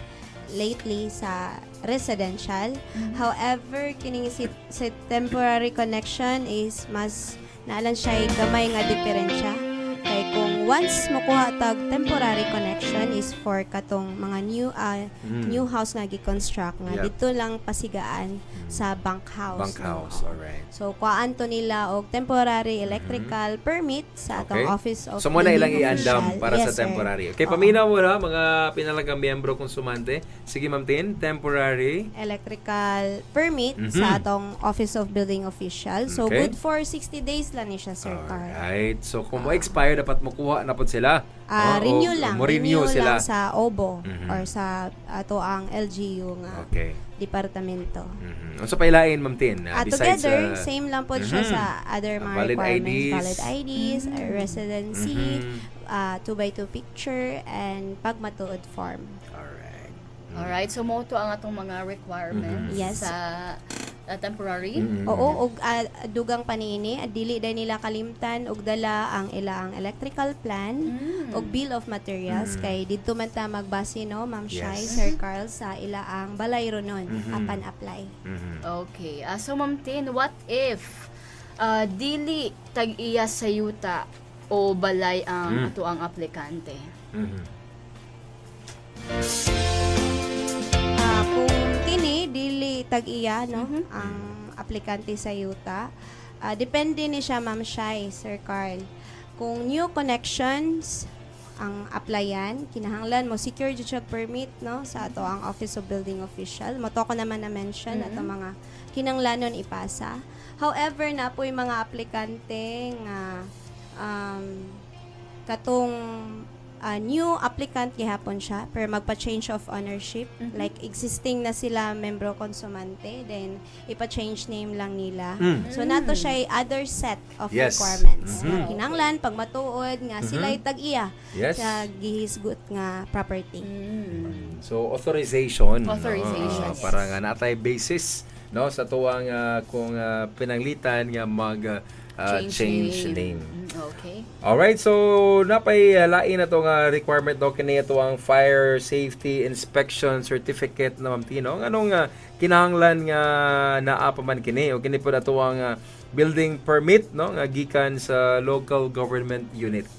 lately sa residential. However, kining sa temporary connection is mas naalan siya gamay nga diferensya. Kay kung once makuha tag temporary connection is for katong mga new house nga gi-construct nga Yep. dito lang pasigaan sa bank house. Bank no? house, alright. So kuhaan to nila og temporary electrical permit sa atong Okay. Office of So muna ilang Building i-andam Official. para Yes, sa sir. temporary. Okay, Oo. paminaw mo na mga pinalagang miyembro konsumante. Sige Ma'am Tin, temporary. Electrical permit sa atong Office of Building Official. So Okay. good for 60 days lang ni siya, Sir Carl. Alright. So kung mo-expire dapat makuha na po sila. Renew lang. Mo-renew sila. lang sa OBO or sa ato ang LGU nga Okay. departamento. Unsa pa ilain Ma'am Tin? Besides Together, same lang po siya sa other mga Valid requirements. IDs. Valid IDs, residency, 2x2 picture, and pagmatuod form. Alright. Alright, so mo to ang atong mga requirements Yes. sa temporary. Oo, og dugang panini, dili day nila kalimtan og dala ang ilang electrical plan og bill of materials kay didto man ta magbase no, Ma'am Shai, Yes. Sir Carl sa ilaang balay ron apan apply. Okay. So Ma'am Tin, what if dili tag-iya sa yuta o balay ang ato ang aplikante? Kung kini dili tag-iya no ang aplikante sa yuta, depende ni siya Ma'am Shai, Sir Carl. Kung new connections ang applyan, kinahanglan mo secure jud siya permit no sa ato ang Office of Building Official. Mo to ko naman na mention ato mga kinahanglanon ipasa. However, na po'y mga aplikante nga katong new applicant gihapon siya pero magpa-change of ownership, like existing na sila membro konsumante, then ipa-change name lang nila. So nato siya other set of Yes. requirements. Kinahanglan pag matuod nga sila tag-iya Yes. sa gihisgot nga property. So authorization. Authorization, no? yes. Para nga natay basis no sa tuwang kung pinanglitan nga mag change name. Okay. Alright, so napay lain na itong requirement do kini ito ang Fire Safety Inspection Certificate na Ma'am Tino. Anong kinahanglan nga naa pa man kini o kini po na ito ang building permit no nga gikan sa local government unit.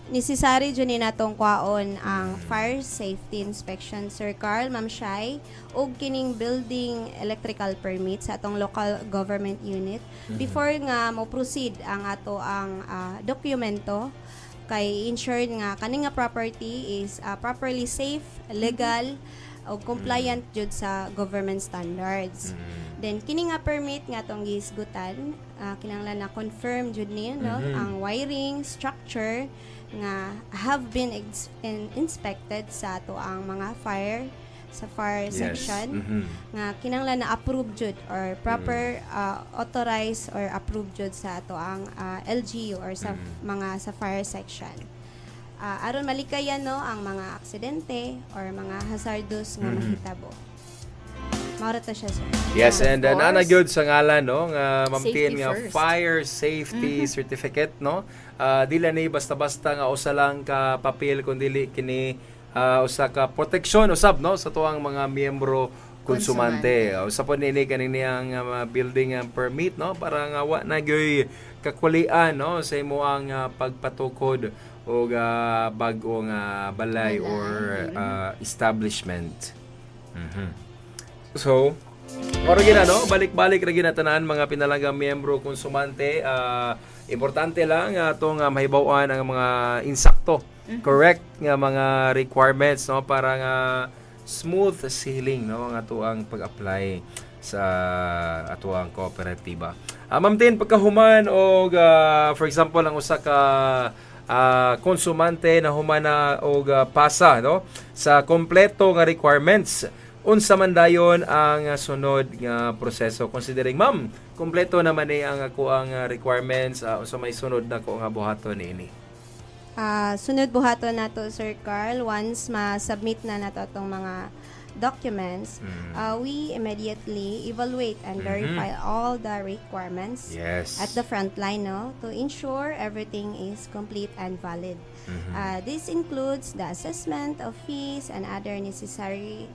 Necessary dyan ni natong kwaon ang fire safety inspection, Sir Carl, Ma'am Shai, ug kining building electrical permit sa atong local government unit before nga mo proceed ang ato ang dokumento kay ensured nga kani nga property is properly safe, legal, o compliant jud sa government standards. Then kini nga permit nga tong gihisgutan, kinahanglan na confirm jud ni no ang wiring structure nga have been inspected sa ato ang mga fire section nga kinahanglan na approved jud or proper authorized or approved jud sa ato ang LGU or sa mga sa fire section. Aron malikayan no ang mga aksidente or mga hazardous nga mahitabo. Maura to siya, sir. Yes, and Of course. nanagyod sa ngalan no nga Ma'am Safety Tin nga first. Fire Safety Certificate no. Dili ni basta-basta nga usa lang ka papel kundi kini usa ka proteksyon usab no sa tuang mga miyembro konsumante. Usa po nini kanini ang building permit no para nga wa na gyoy kakulian no sa imo ang pagpatukod o bag-ong balay or establishment. So, Oro gina, no? Balik-balik ra gina tanan mga pinalanggang miyembro konsumante. Importante lang atong mahibaw-an ang mga insakto. Correct nga mga requirements, no, para nga smooth sailing, no, ang atuang pag-apply sa atuang kooperatiba. Ma'am Tin, pagkahuman og for example ang usa ka konsumante na humana og pasa, no, sa kompleto nga requirements, unsa man dayon ang sunod nga proseso, considering ma'am kompleto naman ang ako ang requirements, unsa may sunod na ko nga buhaton niini? Sunod buhaton nato, Sir Carl, once ma-submit na nato itong mga documents, we immediately evaluate and verify all the requirements at the front line, no, to ensure everything is complete and valid. This includes the assessment of fees and other necessary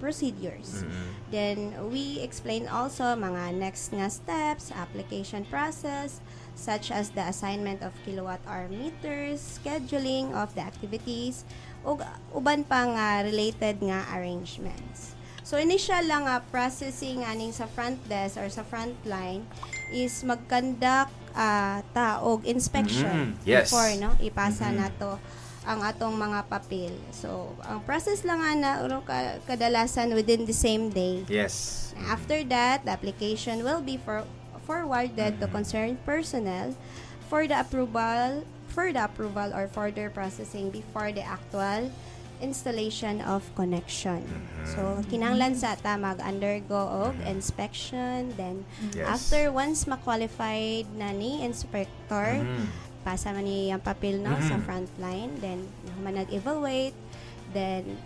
procedures. Then we explain also mga next nga steps, application process, such as the assignment of kilowatt-hour meters, scheduling of the activities, ug uban pa nga related nga arrangements. So initial lang processing aning sa front desk or sa front line is mag-conduct og inspection before, no, ipasa nato ang atong mga papel. So ang process lang na kadalasan within the same day. After that, the application will be forwarded to concerned personnel for the approval or further processing before the actual installation of connection. So kinahanglan sa ta mag-undergo og inspection, then after once ma-qualified na ni inspector, pasa man ni ang papel, no, sa front line, then nag-evaluate, then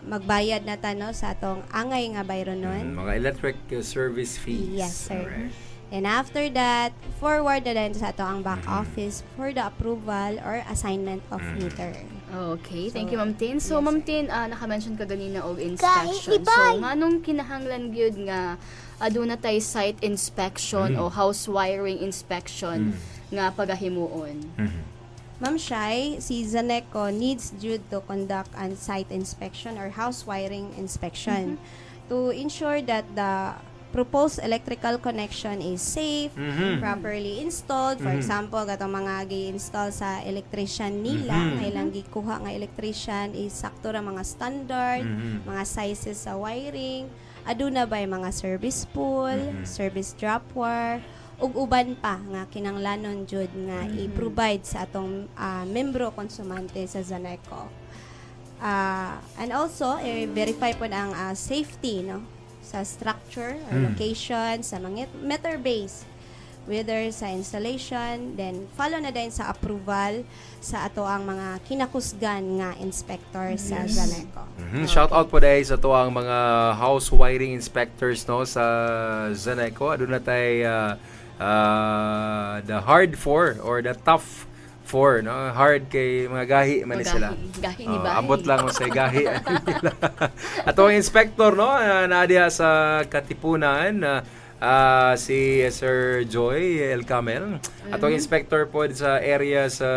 magbayad na ta, no, sa atong angay nga bayro nun. Mga electric service fees. Yes, sir. And after that, forward na din sa atong back office for the approval or assignment of meter. Okay, thank you, Ma'am Tin. So, Ma'am Tin, naka-mention ka ganina og inspection. So, nganong kinahanglan gyud nga aduna tay site inspection o house wiring inspection nga pagahimuon? Ma'am Shai, si Zaneco needs due to conduct an site inspection or house wiring inspection to ensure that the proposed electrical connection is safe, properly installed. For example, gatong mga gi-install sa electrician nila, nga ilang gikuha nga electrician is sakto ra mga standard, mga sizes sa wiring, aduna bay mga service pool, service drop wire, ug uban pa nga kinanglanon jud nga i-provide sa atong membro konsumante sa Zaneco. And also, verify po ang safety, no, sa structure or location, sa mga meter base, whether sa installation, then follow na din sa approval sa ato ang mga kinakusgan nga inspector sa Zaneco. Shout out po dahil sa ato ang mga house wiring inspectors, no, sa Zaneco. Aduna tay the hard four or the tough four, no? Hard kay mga gahi man sila. Gahi ni bahay. Abot lang mo sa gahi. Ato ang inspector, no, naadiha sa Katipunan, si Sir Joy El Camel. Ato ang inspector po sa area sa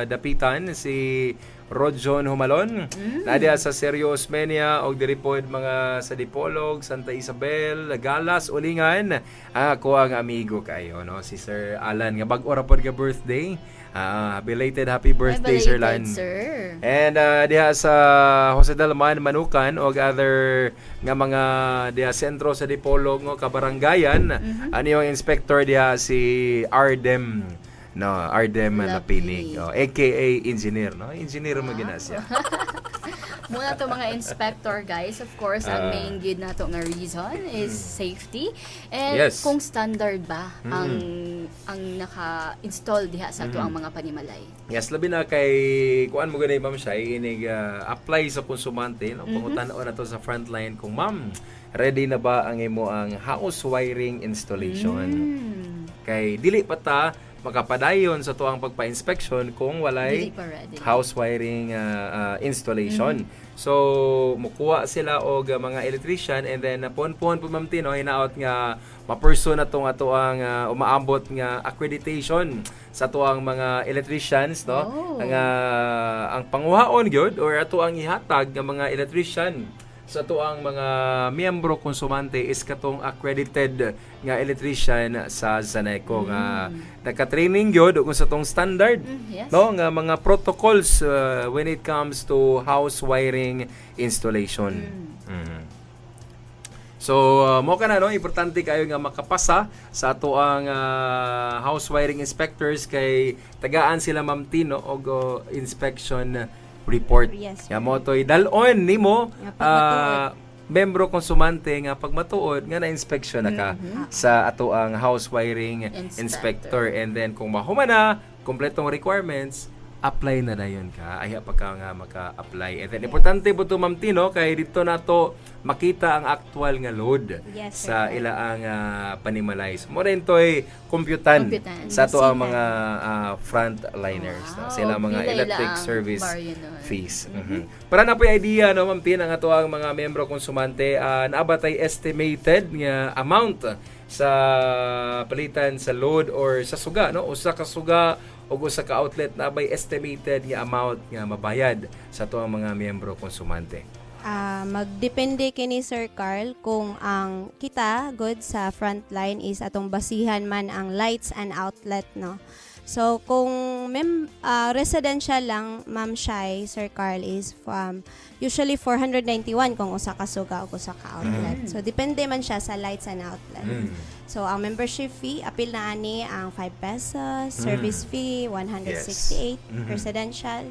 Dapitan, si Rodjon Humalon. Nadia sa Sergio Osmeña og diri pod mga sa Dipolog, Santa Isabel, Galas, Ulingan. Ako ang amigo kayo, no, si Sir Alan nga bag-o ra pod ka birthday. Belated happy birthday, Sir Lan. Sir. And diha sa Jose Dalman, Manukan og other nga mga diha sentro sa Dipolog ngo kabarangayan. Ano yung inspector diha si Ardem, no, Ardem Lapinig, aka engineer, no, engineer mo ginasya. Muna to mga inspector, guys, of course, ang main gid nato nga reason is safety and kung standard ba ang naka-install diha sa ato ang mga panimalay. Yes, labi na kay kuan mo ganay Ma'am Shai, inig apply sa konsumante, no, pangutan-o na to sa frontline kung ma'am ready na ba ang imo ang house wiring installation. Kay dili pa ta makapadayon sa tuang pagpa-inspection kung walay house wiring installation. So, mukuha sila og mga electrician and then pon-pon po Ma'am Tino, hinaot nga ma-person na tong ato ang umaambot nga accreditation sa tuang mga electricians, no? Ang panguhaon gyud or ato ang ihatag nga mga electrician sa tuang mga miyembro konsumante is katong accredited nga electrician sa Zaneco nga naka-training gyud kung sa tong standard yes. no nga mga protocols when it comes to house wiring installation. So, mo ka na, no? Importante kayo nga makapasa sa ato ang house wiring inspectors kay tagaan sila Ma'am Tino og inspection report. Yes, Nga mo to'y dalon nimo Nga pagmatuod. membro konsumante nga pagmatuod nga na-inspection na ka sa ato ang house wiring inspector. And then kung mahuman na kompletong requirements, apply na dayon ka. Ay pa ka nga maka-apply. And then importante po to Ma'am Tino kay dito na to makita ang actual nga load Yes, sa sir. ilaang frontliners. Mo rin to'y computan sa ato ang mga frontliners. Wow. Sa ilang mga Pila electric ilang service baryo nun. fees. Para na po yung idea, no, Ma'am Tin, ang ato ang mga membro konsumante, naabatay estimated nga amount sa palitan sa load or sa suga, no? Usa ka suga o usa ka outlet na bay estimated nga amount nga mabayad sa ato ang mga membro konsumante. Magdepende kini Sir Carl kung ang kita good sa frontline is atong basihan man ang lights and outlet, no. So kung residential lang, Ma'am Shai, Sir Carl, is usually 491 kung usa ka suga o usa ka outlet. So depende man siya sa lights and outlet. So ang membership fee apil na ani ang 5 pesos, service fee 168, residential.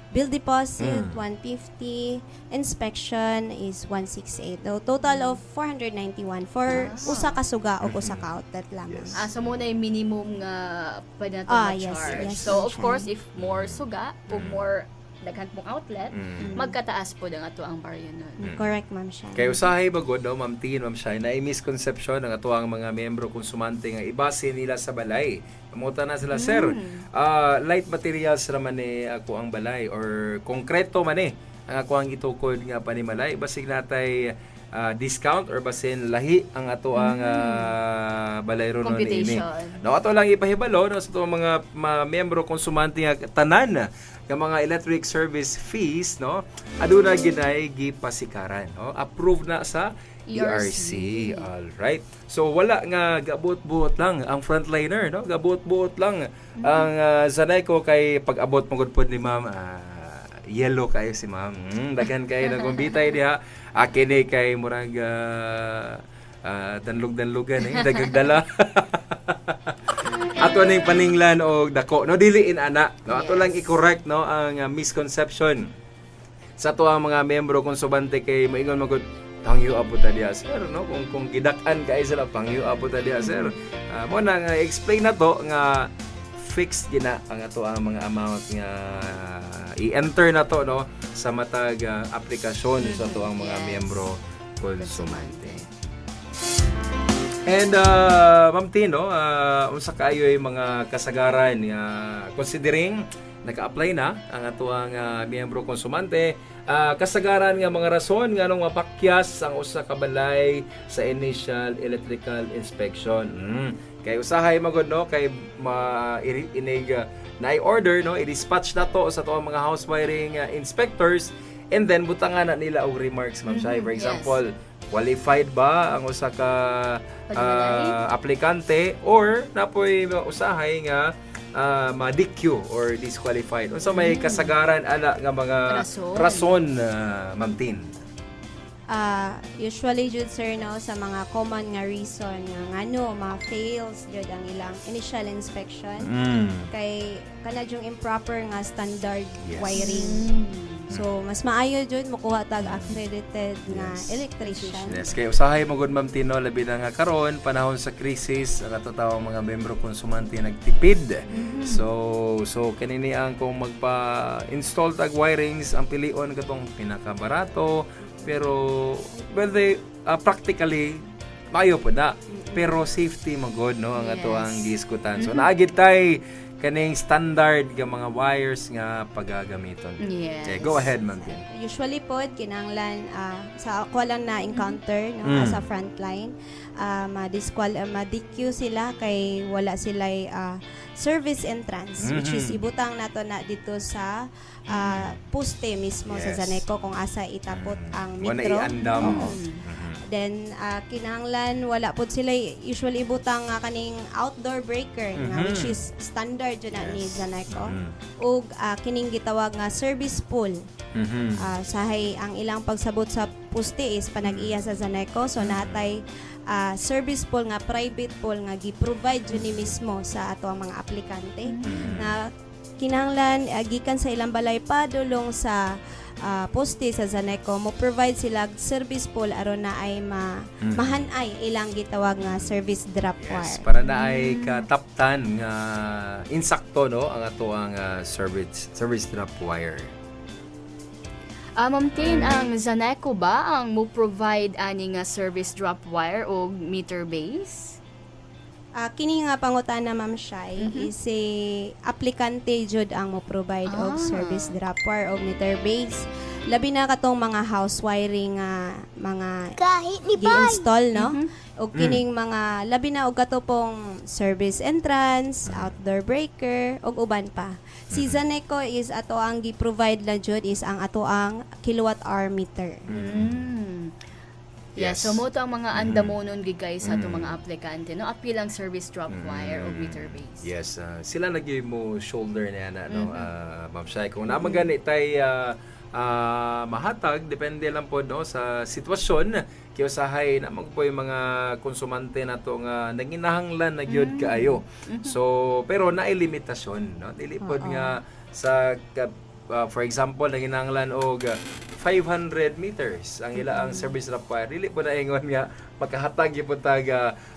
Bill deposit, 150. Inspection is 168. So, total of 491 for usa ka suga o usa ka outlet lamang. So muna yung minimum nga pwede na ito Yes, ma-charge. yes, So, of Ma'am course, if more suga o more daghan pong outlet, magkataas po ang ato ang baryo nun. Correct, Ma'am Shai. Kay usahay bagod no, Ma'am Tin, Ma'am Shai, na misconception ng ato ang mga membro konsumante nga ibase nila sa balay. Kamuta na sila, sir. Light materials raman ni ako ang balay or konkreto man ang ako ang itukod nga panimalay. Basig natay discount or basin lahi ang ato ang balay ron ini. No, ato lang ipahibalo no, sa ato mga membro konsumante nga tanan nga mga electric service fees, no, aduna ginay gipasikaran, no, approved na sa ERC. All right. So wala nga gabuot-buot lang ang frontliner, no, gabuot-buot lang ang Zaneco kay pag-abot mo gud pod ni Ma'am, yellow kayo si Ma'am. Daghan kayo nagumbitay diha. Akin kay murag danlog-danlogan dagagdala. Ato ning paninglan og dako, no, dili ana, no, ato lang i-correct, no, ang misconception sa to ang mga membro konsumante kay maingon magud pangyu abot ta diha, sir, no, kung gidak-an kay sila pangyu abot ta diha, sir. Mo nang explain na to nga fixed gina ang ato ang mga amount nga i-enter na to, no, sa matag aplikasyon sa to ang mga membro konsumante. And Ma'am Tino, unsa kaayo yung mga kasagaran nga considering naka-apply na ang ato ang miyembro konsumante, kasagaran nga mga rason nga nung mapakyas ang usa ka balay sa initial electrical inspection. Kay usahay magod, no, kay inig na i-order, no, i-dispatch na to sa to ang mga house wiring inspectors, and then butangan na nila og remarks, Ma'am Shai. For example, qualified ba ang usa ka aplikante or napoy usahay nga ma-DQ or disqualified. Unsa may kasagaran ana nga mga rason, Ma'am Tin? Usually jud sir, no, sa mga common nga reason nga ngano ma-fails jud ang ilang initial inspection kay kana jung improper nga standard wiring. So mas maayo jud makuha tag accredited nga electrician. Yes, kay usahay mo gud, Ma'am Tino, labi na nga karon panahon sa krisis ang ato tawong mga membro konsumante nagtipid. So kanini ang kung magpa-install tag wirings ang pilion katong pinakabarato, pero well, practically mayo po na. Pero safety magod no ang ato ang giiskutan. So Mm-hmm. naagit tay kaning standard nga mga wires nga pagagamiton. Yes. Okay, go ahead, Ma'am Tin. Usually po, kinanglan, sa ako lang na-encounter no, as a frontline, ma-DQ sila kay wala sila service entrance, which is ibutang nato na dito sa poste mismo sa Yes. Zaneco kung asa itapot ang Wala metro. iandam. Oo. Then, kinahanglan, wala po sila usually ibutang kaning outdoor breaker, nga, which is standard dyan na ni Zaneco. O kining gitawag nga service pool. Sahay ang ilang pagsabot sa puste is panag-iya sa Zaneco. So, natay service pool nga, private pool nga, gi-provide dyan ni mismo sa ato ang mga aplikante. Na kinahanglan, gikan sa ilang balay padulong sa poste sa Zaneco, mo provide sila service pool aron na ay mahanay ilang gitawag nga service drop wire. Yes, para na ay kataptan nga insakto no ang ato ang service drop wire. Ma'am Tin, ang Zaneco ba ang mo provide ani nga service drop wire o meter base? Kini nga pangutana Ma'am Shai is aplikante jud ang mo provide og service drop wire og meter base. Labi na katong mga house wiring nga mga Kahit ni Bay. gi-install no. Og kining mga labi na og kato pong service entrance, outdoor breaker og uban pa. Si Zaneco is ato ang gi-provide la jud is ang ato ang kilowatt hour meter. Yeah, Yes. so mo to ang mga andamonon gigay sa ato mga aplikante no, apil ang service drop wire o meter base. Yes, sila lagi mo shoulder niya na no, Ma'am Shai. Kung naman gani tay mahatag depende lang po no sa sitwasyon kay usahay na po yung mga konsumante nato nga nanginahanglan na gyud kaayo. So pero naay limitasyon no. Dili pod nga sa for example nanginahanglan og 500 meters ang ila ang service drop wire. Dili po na ingon nga makahatag gyud tag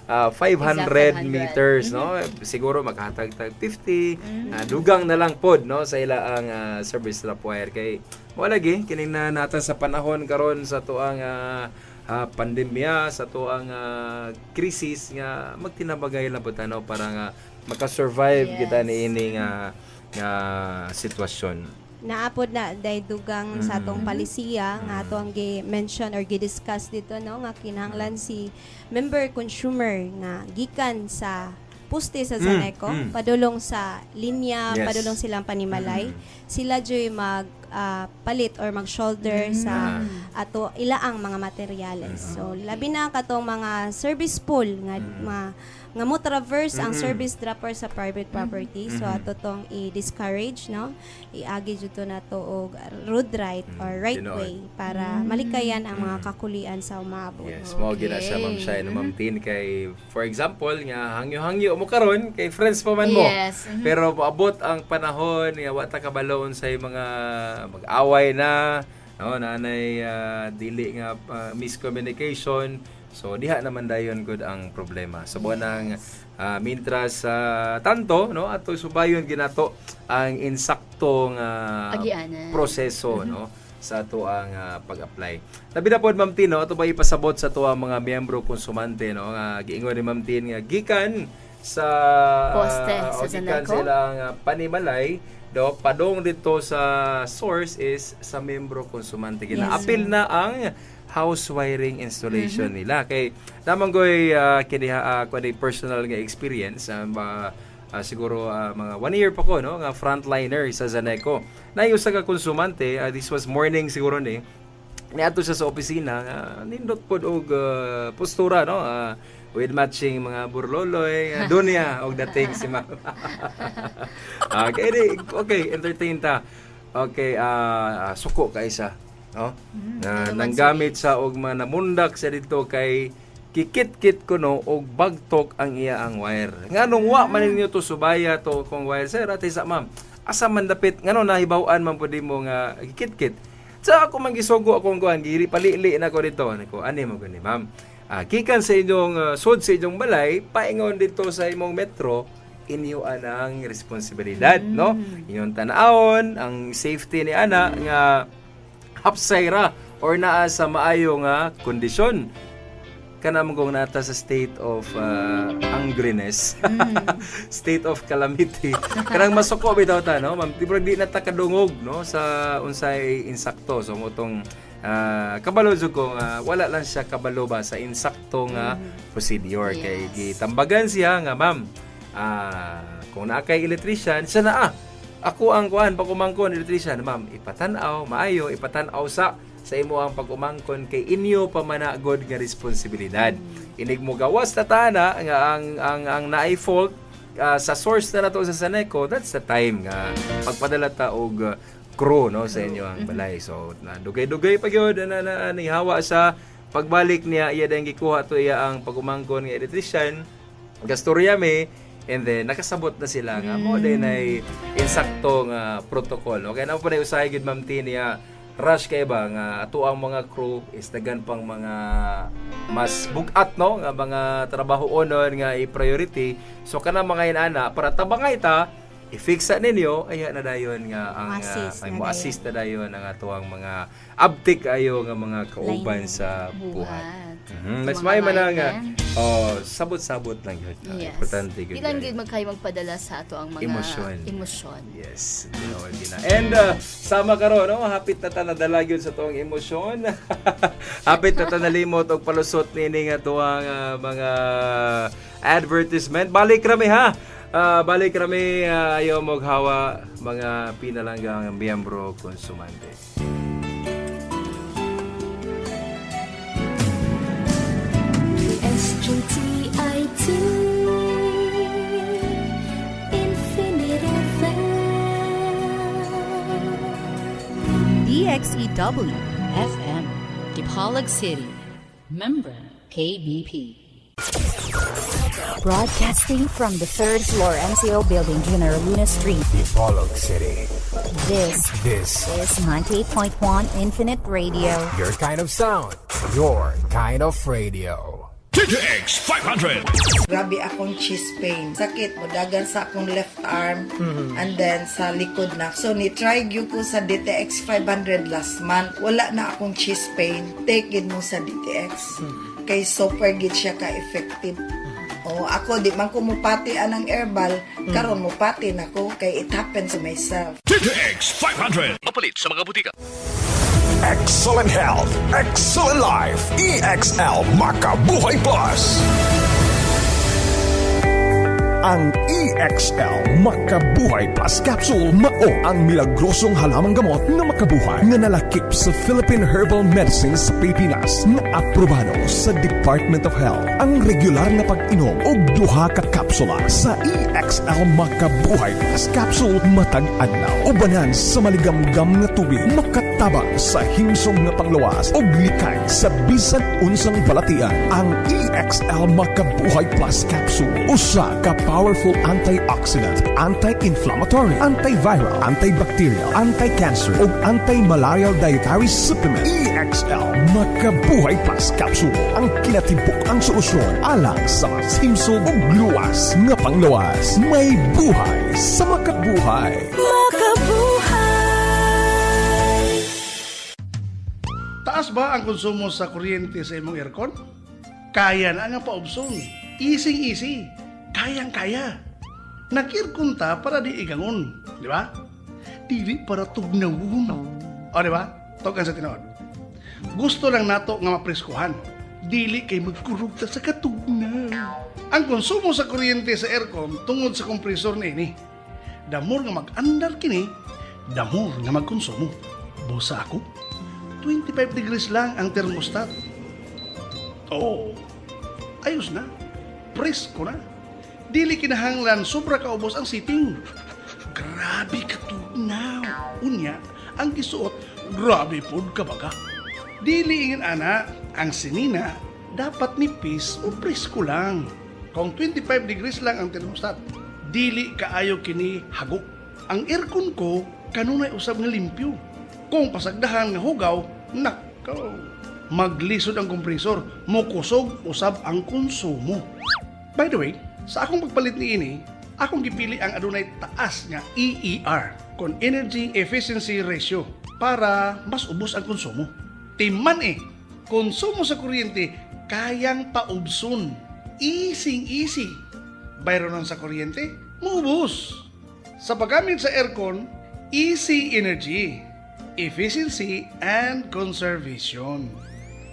500 meters no. Siguro makahatag tag 50 dugang na lang pod no sa ila ang service drop wire kay wala lagi kining na nata sa panahon karon sa tuang pandemya sa tuang krisis nga magtinabagay lang po tanaw para nga makasurvive kita niini nga sitwasyon. Naapod na dahil dugang sa atong palisiya nga ato ang gi-mention or gi-discuss dito no nga kinahanglan si member consumer nga gikan sa poste sa Zaneco padulong sa linya, Yes. padulong silang panimalay, sila joy mag palit or mag-shoulder sa ato ilaang mga materyales. So labi na katong mga service pool nga mo traverse ang service dropper sa private property. So ato tong i-discourage no. Iagi jud to nato og road right or right Tinuod. way para malikayan ang mga kakulian sa umabot. Yes, mao gina siya Ma'am Shai no Ma'am Tin kay for example nga hangyo-hangyo mo karon kay friends pa man mo. Yes. Pero paabot ang panahon nga wa ta kabaloon sa mga mag-away na no nanay dili nga miscommunication. So diha naman dayon gud ang problema. So buwan mintras tanto no ato subayon ginato ang insaktong Agianan. proseso no sa ato ang pag-apply. Labi na pod Ma'am Tin no ato ba ipasabot sa ato ang mga miyembro konsumante no nga giingon ni Ma'am Tin nga gikan sa Poste sa gikan Zaneco. sa ilang panimalay do padong dito sa source is sa miyembro konsumante gina-apil na ang house wiring installation nila kay namang goy kini personal nga experience siguro mga 1 year pa ko no nga frontliner sa Zaneco na usa ka konsumante this was morning siguro ni niadto siya sa opisina nindot pod og postura no with matching mga burloloy dunya og dating si ma'am. Okay, entertain ta. Okay, suko ka isa no nanggamit sa og manamundak sa dito kay kikit-kit ko no og bagtok ang iya ang wire nganong wa man ninyo to subaya to kung wire sir ate sa ma'am asa man dapit ngano nahibaw-an man pud mo nga kikit-kit sa ako man gisugo akong kuan giri palili na ko dito nako ani mo gani ma'am gikan sa inyong sud sa inyong balay paingon dito sa imong metro inyo anang responsibilidad no inyong tan-awon ang safety ni ana nga hapsay ra or naa sa maayo nga kondisyon. kanang kung nata sa state of hungriness, state of calamity. Kanang masuko bitaw ta, no? Ma'am, di na ta kadungog, no, sa unsay insakto. So motong kabalo jud ko wala lang siya kabalo ba sa insakto nga procedure kay gitambagan siya nga ma'am kung naa kay electrician siya na ako ang kuan pagumangkon electrician ma'am ipatan-aw maayo ipatan-aw sa imo ang pag-umangkon kay inyo pa managod nga responsibilidad. Inig mo gawas ta tana nga ang naay fault sa source na nato sa Saneco, that's the time nga pagpadala ta og crew no sa inyo ang balay. So dugay-dugay pa gyud na hawa sa pagbalik niya iya dayang gikuha to iya ang pag-umangkon nga electrician gastorya me and then nakasabot na sila nga mo din ay insakto nga protocol. Okay na po na usahay gid ma'am niya rush kay ba nga ato ang mga crew is dagan pang mga mas bugat no nga mga trabaho onon nga i-priority. So kana mga inana para tabangay ta i-fix ninyo aya na dayon nga ang mo assist na dayon ang atuang mga abtik ayo nga mga kauban sa buhat. Mas may man nga sabot-sabot lang yun. Yes. Importante gyud. Ilan gyud magkayo magpadala sa ato ang mga emosyon. Yes. And sama karon no hapit na ta nadala gyud sa tuong emosyon. Hapit na ta nalimot og palusot nini nga tuang mga advertisement. Balik rami ha. Balik kami ayaw maghawa mga pinalanggang miyembro konsumante. SGTIT Infinite FM DXEW FM, Dipolog City. Member KBP. Broadcasting from the 3rd floor MCO building, General Luna Street, Dipolog City. This is 98.1 Infinite Radio. Your kind of sound. Your kind of radio. TTX 500. Grabe akong chest pain. Sakit, modagan sa akong left arm and then sa likod na. So ni-try gyud ko sa DTX 500 last month. Wala na akong chest pain. Take it mo sa DTX. Kay super gid siya ka-effective. Ako di man ko mupati anang herbal, karon mupati nako kay it happens to myself. TTX 500. Mapalit sa mga butika. Excellent health, excellent life. EXL Makabuhay Plus. Ang EXL Makabuhay Plus Capsule mao ang milagrosong halamang gamot na makabuhay nga nalakip sa Philippine Herbal Medicines sa Pilipinas na aprobado sa Department of Health. Ang regular na pag-inom og duha ka kapsula sa EXL Makabuhay Plus Capsule matag adlaw ubanan sa maligamgam nga tubig makatabang sa himsog nga panglawas og likay sa bisan unsang balatian. Ang EXL Makabuhay Plus Capsule usa ka powerful antioxidant, anti-inflammatory, antiviral, antibacterial, anti-cancer ug anti-malarial dietary supplement. EXL Makabuhay Plus Capsule ang kinatibuk ang solusyon alang sa himsog ug luwas nga panglawas. May buhay sa makabuhay. Taas ba ang konsumo sa kuryente sa imong aircon? Kaya na nga paubson. Easy. Kayang-kaya. Nakirkon ta para di igangon. Di ba? Dili para tugnawon. O, di ba? Tokan sa tinood. Gusto lang nato nga mapreskuhan. Dili kay magkurog ta sa katugnaw. Ang konsumo sa kuryente sa aircon tungod sa kompresor na ini. Damor nga mag-andar kini, damor nga magkonsumo. Bosa ako, 25 degrees lang ang thermostat. Ayos na. Presko na. Dili kinahanglan sobra kaubos ang sitting. Grabe katugnaw. Unya, ang gisuot, grabe pod kabaga. Dili ingin ana, ang sinina, dapat nipis o presko lang. Kung 25 degrees lang ang thermostat, dili kaayo kini hagok. Ang aircon ko, kanunay usab nga limpyo. Kung pasagdahan nga hugaw, nakaw. Maglisod ang kompresor, mukusog usab ang konsumo. By the way, sa akong pagpalit ni ini, akong gipili ang adunay taas nga EER, kon Energy Efficiency Ratio, para mas ubos ang konsumo. Timan konsumo sa kuryente kayang paubson. Easy. Bayronon sa kuryente, maubos. Sa paggamit sa aircon, easy energy, efficiency, and conservation.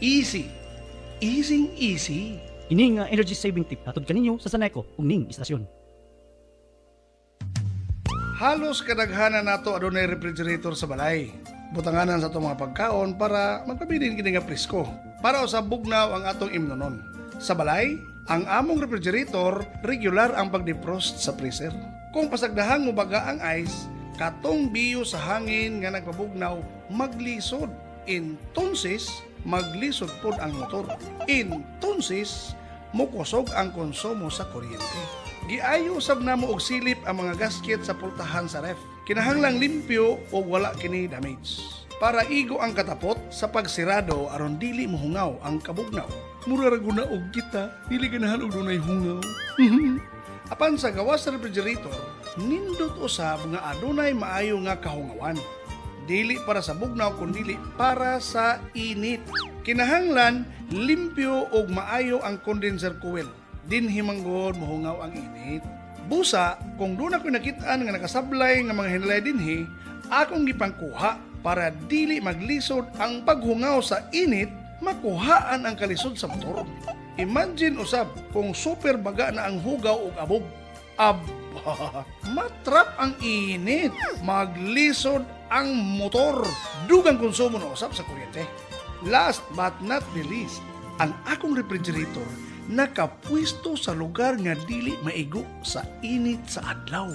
Easy. Easy. Ining energy saving tip hatod kaninyo sa Saneco ug ning istasyon. Halos kadaghanan nato adunay refrigerator sa balay. Butanganan sa itong mga pagkaon para magpabilin kini nga presko. Para sa bugnaw ang atong imnonon. Sa balay, ang among refrigerator regular ang pag-defrost sa freezer. Kung pasagdahang mo baga ang ice, katong biyo sa hangin nga nagpabugnaw maglisod. Entonces, maglisod pod ang motor. Entonces, mukusog ang konsumo sa kuryente. Giayo sab namo og silip ang mga gasket sa pultahan sa ref. Kinahanglang limpyo o wala kini damage. Para igo ang katapot sa pagsirado aron dili mohungaw ang kabugnaw. Mura ra guna og kita, dili ganahan og dunay hungaw. Apan sa gawas sa refrigerator, nindot usab nga adunay maayo nga kahungawan. Dili para sa bugnaw kundi para sa init. Kinahanglan limpyo og maayo ang condenser coil. Dinhi manggod mohungaw ang init. Busa, kung doon ako nakitaan nga nakasablay nga mga hinalay dinhi, akong gipangkuha para dili maglisod ang paghungaw sa init, makuhaan ang kalisod sa motor. Imagine usab kung super baga na ang hugaw ug abog. Matrap ang init, maglisod ang motor, dugang konsumo na usab sa kuryente. Last but not the least, ang akong refrigerator nakapwesto sa lugar nga dili maigo sa init sa adlaw.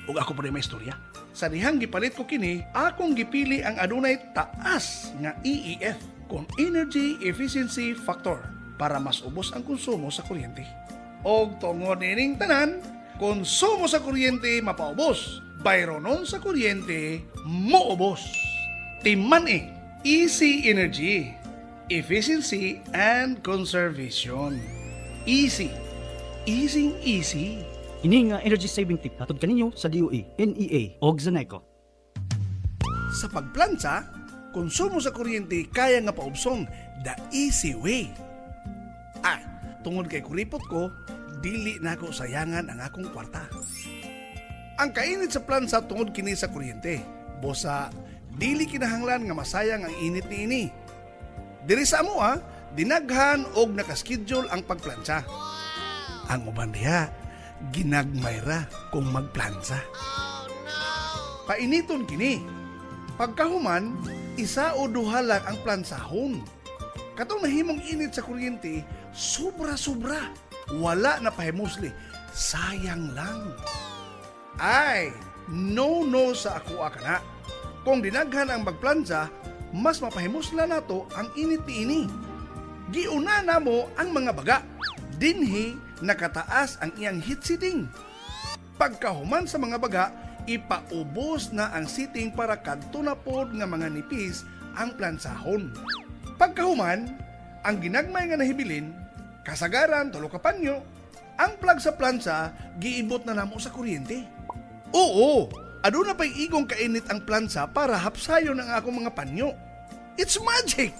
Ug ako pa rin may istorya. Sa dihang gipalit ko kini, akong gipili ang adunay taas nga EEF kung Energy Efficiency Factor para mas ubos ang konsumo sa kuryente. Og tungod nining tanan, konsumo sa kuryente mapaubos, bayronon sa kuryente moubos. Timan easy energy, efficiency, and conservation. Easy. Ining energy saving tip hatod kaninyo sa DOE, NEA ug Saneco. Sa pagplansa, konsumo sa kuryente kaya nga paubson the easy way. Tungod kay kuripot ko, dili na ako sayangan ang akong kwarta. Ang kainit sa plansa tungod kini sa kuryente. Bosa, dili kinahanglan nga masayang ang init niini. Diri sa amo dinaghan og nakaschedule ang pagplansa. Ang uban diha, ginagmayra kung magplansa. Painiton kini. Pagkahuman, isa o duha lang ang plansahon. Katong nahimong init sa kuryente, sobra-sobra. Wala na pahimusli. Sayang lang. No sa ako kana. Kung dinaghan ang magplansa, mas mapahimusla nato ang init niini. Giuna na mo ang mga baga. Dinhi nakataas ang iyang heat seating. Pagkahuman sa mga baga, ipaubos na ang seating para kadto na pod nga mga nipis ang plansahon. Pagkahuman, ang ginagmay nga nahibilin, kasagaran tulo ka panyo, ang plug sa plansa giibot na namo sa kuryente. Oo, aduna pay igong kainit ang plansa para hapsayon ang akong mga panyo. It's magic!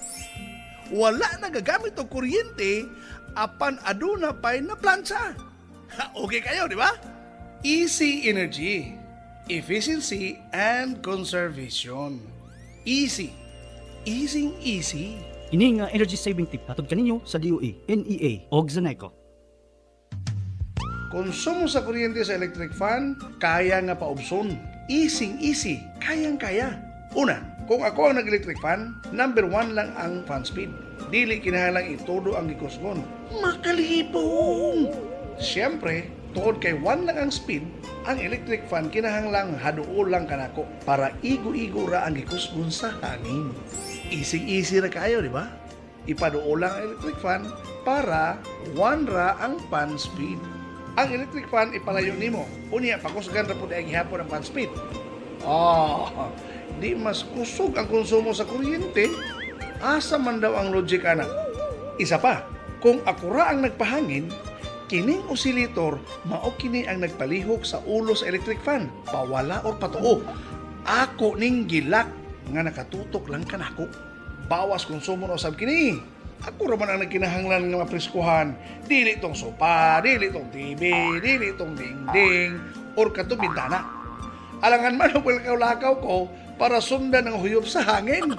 Wala nagagamit og kuryente apan aduna pay na plansa. Okay kayo, di ba? Easy energy, efficiency, and conservation. Easy. Ining energy saving tip hatod kaninyo sa DOE, NEA ug Saneco. Konsumo sa kuryente sa electric fan, kaya nga paubson. Easy, kayang-kaya. Una, kung ako ang nag-electric fan, number 1 lang ang fan speed. Dili kinahanglang itodo ang gikusgon. Makalipong! Siyempre, tuod kay 1 lang ang speed, ang electric fan kinahanglang haduol lang kanako para igo-igo ra ang gikusgon sa hangin. Easy ra kayo, di ba? Ipaduol lang ang electric fan para 1 ra ang fan speed. Ang electric fan ipalayo nimo. Unya pakusgan ra pud ay gihapon ang fan speed. Di mas kusog ang konsumo sa kuryente. Asa man daw ang logic ana. Isa pa, kung ako ra ang nagpahangin, kining oscillator mao kini ang nagpalihok sa ulo sa electric fan, pawala or patuo. Ako ning gilak nga nakatutok lang kanako. Bawas konsumo na usab kini. Ako raman ang nagkinahanglan nga mapreskuhan. Dili tong sopa, dili tong TV, dili tong dingding, or katong bintana. Alangan man ang lakaw ko para sundan ang huyop sa hangin.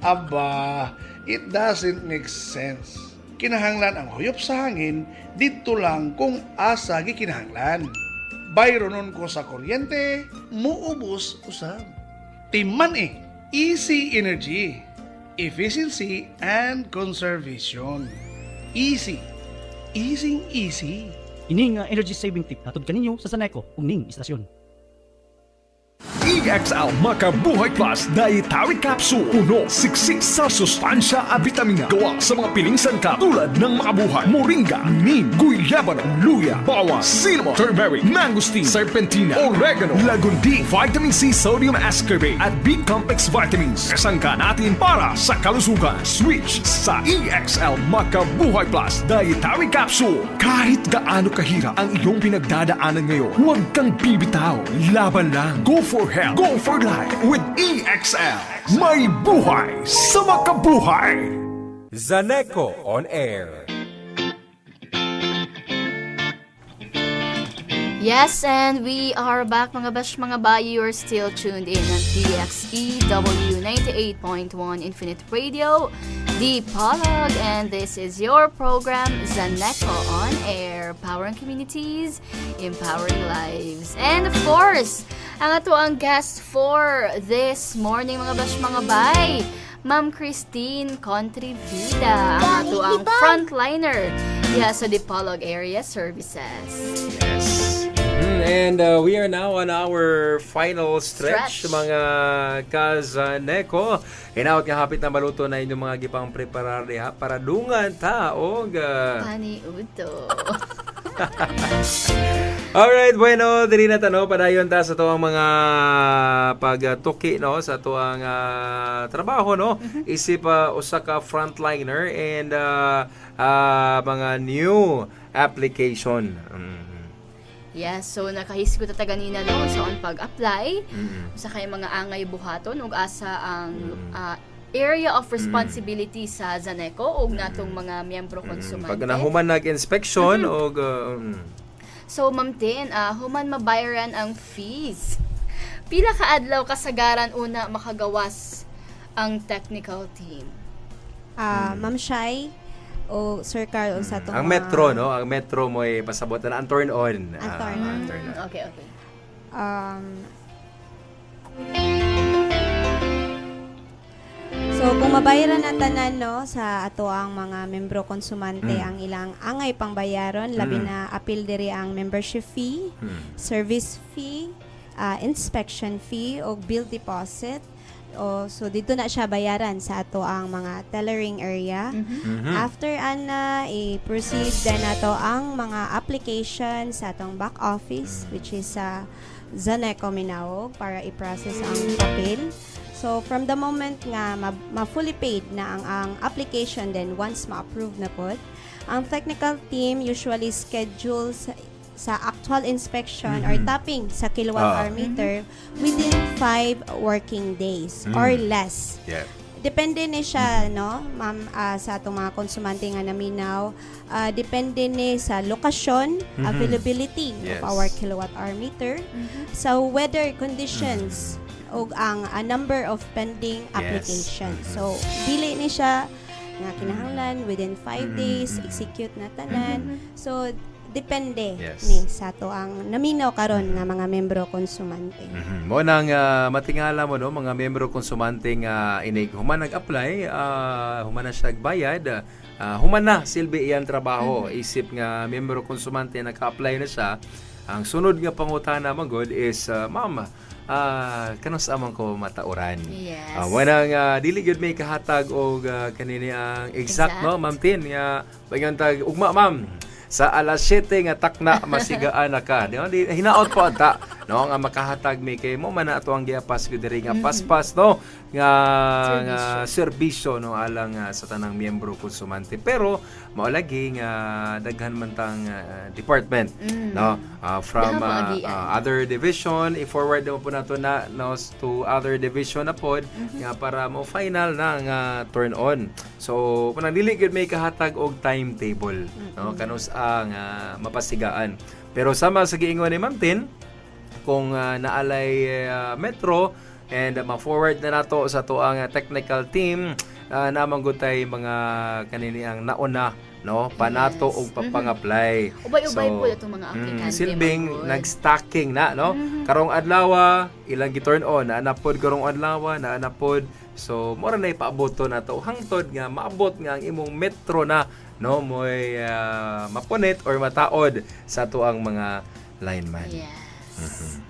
Aba, it doesn't make sense. Kinahanglan ang huyop sa hangin dito lang kung asa gikinahanglan. Bayronon ko sa kuryente, muubos usab. Timan easy energy, efficiency, and conservation. Easy. Easy. Ini nga energy saving tip hatod kaninyo sa Zaneco ug ning istasyon. EXL Makabuhay Plus Dietary Capsule. Puno, siksik sa sustansya at bitamina. Gawa sa mga piling sangkap tulad ng makabuhay, moringa, neem, guyabano, luya, bawang, cinnamon, turmeric, mangosteen, serpentina, oregano, lagundi, vitamin C, sodium ascorbate at B-complex vitamins. Kasangka natin para sa kalusugan. Switch sa EXL Makabuhay Plus Dietary Capsule. Kahit gaano kahirap ang iyong pinagdadaanan ngayon, huwag kang bibitaw. Laban lang. Go for health. Go for life with EXL. May buhay sa makabuhay. Zaneco on Air. Yes, and we are back mga bash, mga bayi. You're still tuned in at DXEW 98.1 Infinite Radio, Dipolog, and this is your program, Zaneco on Air, powering communities, empowering lives. And of course, ang ato ang guest for this morning mga bash, mga bay, Ma'am Christine Contrivida, ang ato ang frontliner sa Dipolog Area Services. Yes. And we are now on our final stretch, mga Kazaneco. Inaot nga hapit na maluto na inyong mga gipang preparar diha para dungan taog. Paniuto. Alright, bueno, dili na tano padayon ta sa tuang mga pagtuki no sa tuang trabaho no. Isip usa ka frontliner and mga new application. Yes, so nakahisgo ta ganina no sa on pag-apply sa kay mga angay buhaton ug asa ang area of responsibility sa Zaneco ug natong mga miyembro konsumante. Pag nahuman nag-inspection og so Ma'am Tin, human mabayaran ang fees. Pila ka adlaw kasagaran una makagawas ang technical team? Ma'am Shai o Sir Carl sa itong ang metro, no? Ang metro mo ay pasabot na ang turn on. Ang turn on. Okay. So, kung mabayaran na tanan, no, sa ato ang mga membro konsumante ang ilang angay pangbayaron, labi na apil diri ang membership fee, service fee, inspection fee, o bill deposit. So dito na siya bayaran sa ato ang mga tellering area. After i-proceed din nato ang mga application sa atong back office which is sa Zaneco Minaog para i-process ang papel. So from the moment nga ma-fully paid na ang application, then once ma-approve na po, ang technical team usually schedules sa actual inspection or tapping sa kilowatt hour meter within 5 working days or less. Yeah. Depende ni siya, no, ma'am, sa atong mga konsumante nga naminaw. Depende ni sa lokasyon, availability of our kilowatt hour meter, sa weather conditions, o ang number of pending applications. So, dili ni siya nga kinahanglan within 5 days, execute na tanan. So, depende ni sa to ang naminaw karon nga mga membro konsumante. Mo nang matingala mo no mga membro konsumante nga inig human nag-apply, human na siya bayad, human na silbi iyang trabaho. Isip nga membro konsumante naka-apply na siya, ang sunod nga pangutana man god is ma'am, kanos amang ko matauran. Yes. Wanang dili gyud may kahatag og kanini ang exact no ma'am Tin nga bayan tag ugma ma'am sa alas 7 nga takna masigaan na ka. Di hinaot po anta no nga makahatag mi kay mo man na ato ang giapas ko diri nga paspas no nga serbisyo no alang sa tanang miyembro konsumante. Pero mao lagi nga daghan man tang department no from other division i-forward mo po nato na no to other division na pod nga para mo final na nga turn on. So panang dili gyud may kahatag og timetable no kanus ang mapasigaan. Pero sama sa giingon ni Ma'am Tin, kung naalay metro and ma-forward na nato sa to ang technical team namang gutay mga kanini ang nauna no panato og papang-apply. Ubay-ubay po itong mga aplikante. Silbing nag-stacking na no. Karong adlaw ilang gi-turn on na pod karong adlaw na pod. So mora na ipaabot nato hangtod nga maabot nga ang imong metro na no moy mapunit or mataod sa tuang mga lineman. Yes.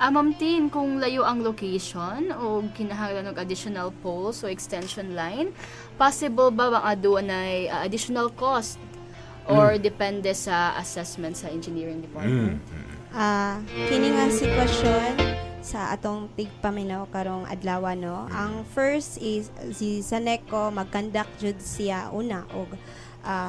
Ma'am Tin, kung layo ang location o kinahanglan ng additional poles o extension line, possible ba bang aduan ay additional cost or depende sa assessment sa engineering department? Kini nga sitwasyon sa atong tigpaminaw karong adlaw no. Ang first is si Saneco mag-conduct jud siya una og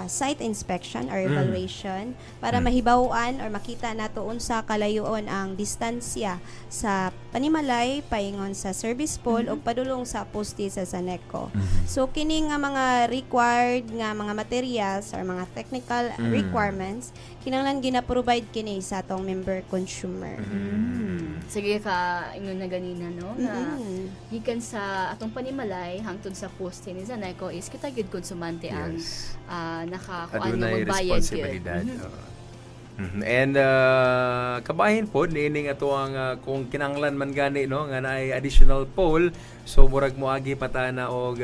site inspection or evaluation para mahibaw-an or makita nato unsa kalayoon ang distansya sa panimalay paingon sa service pole o padulong sa poste sa Saneco. So kini nga mga required nga mga materials or mga technical requirements kinahanglan gina-provide kini sa atong member consumer. Sige ka ingon na ganina no na gikan sa atong panimalay hangtod sa poste ni Saneco is kita gyud konsumante ang nakakuan nga magbayad responsibilidad. And kabahin po nining ato ang kung kinanglan man gani no nga naay additional pole so murag moagi patana og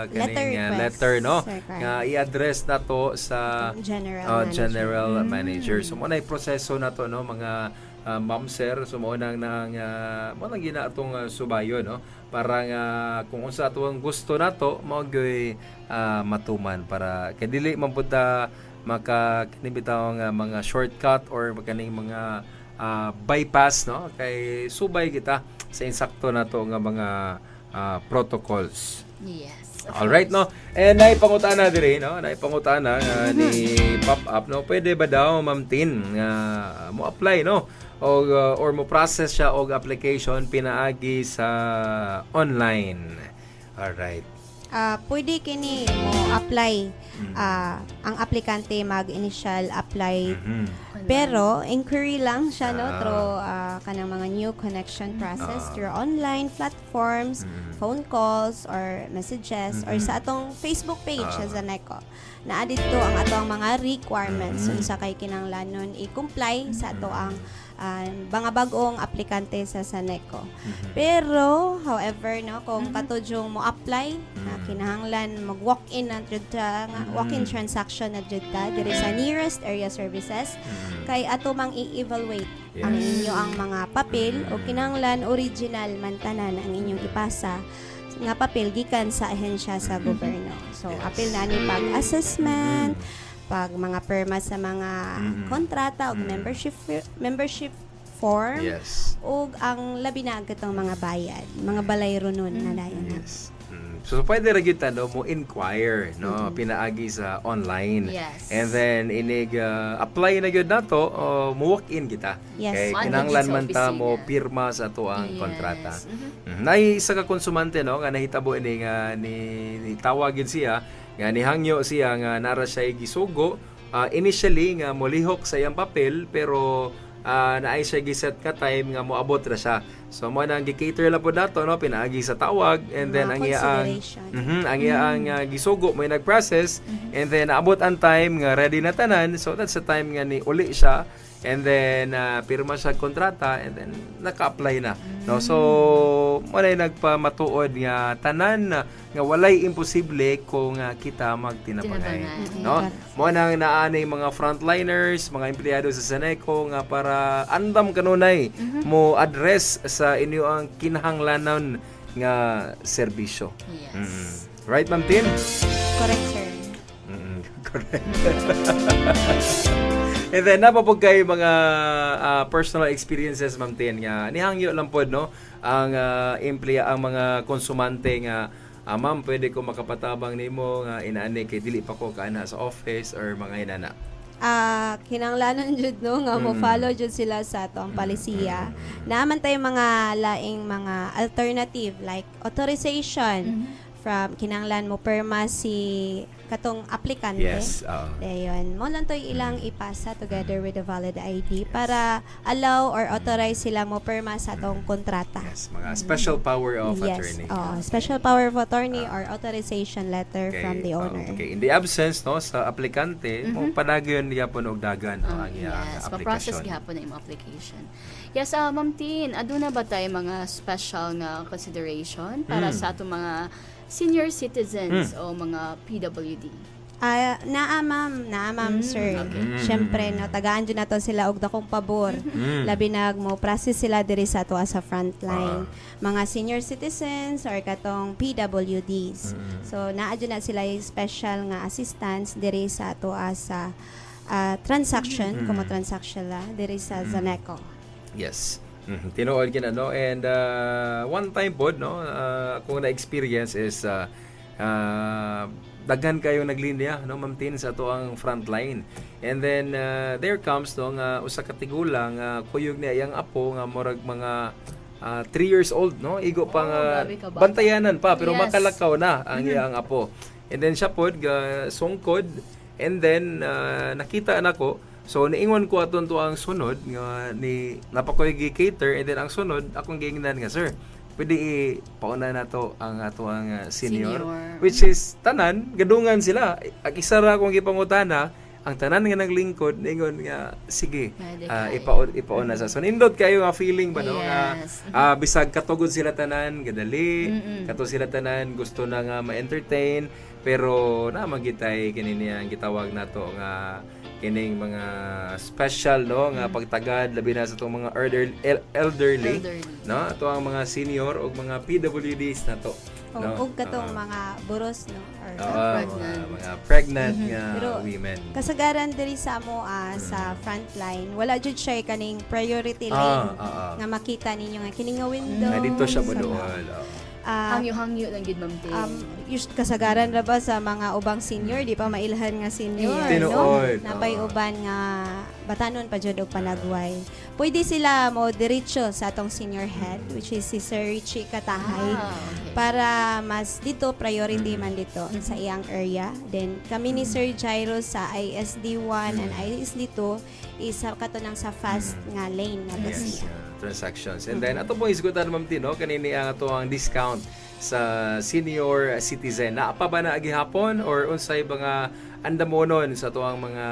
kaning letter no nga i-address nato sa general manager. So mo nay proseso nato no mga ma'am sir so mo nang mo nang gina atong subayo no para nga kung unsa ato ang gusto nato mao gyoy matuman para kay dili man pud makakinibitaw nga mga shortcut or kaning mga bypass no kay subay kita sa insakto nato nga mga protocols. Yes. All right no. And naipangutana diri no, naipangutana ni pop up no, pwede ba daw Ma'am Tin nga mo apply no or mo process siya og application pinaagi sa online. All right. Pwede kini mo apply ang aplikante mag-initial apply pero inquiry lang siya no through kanang mga new connection process through online platforms, phone calls or messages or sa atong Facebook page sa Saneco. Naa dito ang atong mga requirements unsa kay kinahanglanon i-comply sa ato ang mga bagong aplikante sa Saneco. Pero however no kung katudyong mo apply kinahanglan mag walk-in na jud ta walk-in transaction na jud ta diri sa nearest area services kay ato mang i-evaluate ang inyo ang mga papel o kinahanglan original man tanan ang inyong ipasa nga papel gikan sa ahensya sa gobyerno. So apil na ni pag-assessment pag mga perma sa mga kontrata o membership form o ang labi na gatong mga bayad, mga balayro nun na dayon. So pwede ra gyud no mo inquire no pinaagi sa online. And then inig apply na gyud nato mo walk in kita. Kay kinahanglan man ta mo pirma sa ato ang kontrata. Nay isa ka konsumante no nga nahitabo ini nga ni tawagin siya nga nihangyo siya nga nara siya gisugo initially nga molihok sa iyang papel pero naay siya giset ka time nga moabot ra siya. So mo nang gi-cater la pod nato no pinaagi sa tawag and then ang iyang gisugo mo nag-process and then naabot ang time nga ready na tanan so that's the time nga ni uli siya and then pirma siya kontrata and then naka-apply na no. So mo na nagpamatuod nga tanan nga walay imposible kung kita magtinabangay no. Mo nang naanay mga frontliners, mga empleyado sa Saneco nga para andam kanunay mo address sa inyo ang kinahanglanon nga serbisyo. Right Ma'am Tin? Correct sir. Correct. And then napapog kay mga personal experiences Ma'am Tin nga nihangyo lang pod no ang ang mga konsumante nga ma'am pwede ko makapatabang nimo nga inaani kay dili pa ko kaana sa office or mga inana. Kinanglanon jud no nga mo follow jud sila sa atong palisiya. Naaman tayo mga laing mga alternative like authorization from kinanglan mo perma si katong aplikante. Yes. Dayon, mo lang to ilang ipasa together with the valid ID para allow or authorize sila mo perma sa atong kontrata. Yes, mga special power of attorney. Special power of attorney or authorization letter from the owner. Okay, in the absence no sa aplikante, mo padagyon gyapon og dagan ang iyang Yes, application. pa-process gihapon na yung application. Yes, Ma'am Tin, aduna ba tayo mga special nga consideration para sa atong mga senior citizens o mga PWD? Naa ma'am sir. Syempre no tagaan jud nato sila og dakong pabor. Labi nag mo process sila diri sa ato sa frontline. Mga senior citizens or katong PWDs. So naa jud na sila yung special nga assistance diri sa ato sa transaction, como transaction la diri sa Zaneco. Yes. Tinuod kina no and one time pod no akong na-experience is daghan kayo naglinya no Ma'am Tin sa ato ang frontline. And then there comes no nga usa ka tigulang kuyog niya iyang apo nga murag mga 3 years old no igo pa nga bantayanan pa pero makalakaw na ang iyang apo. And then siya pod sungkod and then nakita nako. So niingon ko aton to ang sunod nga ni napakoy gi-cater and then ang sunod akong giingnan nga sir pwede pauna na to ang ato ang senior which is tanan gadungan sila ang isa ra akong gipangutana ang tanan nga naglingkod ningon nga sige ipauna sa so nindot kayo nga feeling ba no nga bisag katugod sila tanan gadali kato sila tanan gusto na nga ma-entertain pero na magitay kinini ang gitawag nato nga kining mga special no nga pagtagad labi na sa itong mga elderly no ato ang mga senior o mga PWDs na to no ug katong mga buros no or mga pregnant nga pero women kasagaran diri sa amo sa frontline wala jud siya kaning priority lane nga makita ninyo nga kining nga window dito siya moduol hangyo lang gid Ma'am Tin. Kasagaran ra ba sa mga ubang senior di pa mailhan nga senior no napay uban nga batanon pa jud og panagway pwede sila mo diretso sa atong senior head which is si Sir Richie Katahay para mas dito priority man dito sa iyang area then kami ni Sir Jairo sa ISD1 and ISD2 isa kato nang sa fast nga lane nga transactions. And then ato pong isgutan Ma'am Tin no kanini ang ato ang discount sa senior citizen. Naa pa ba na gihapon or unsay mga andamonon sa ato ang mga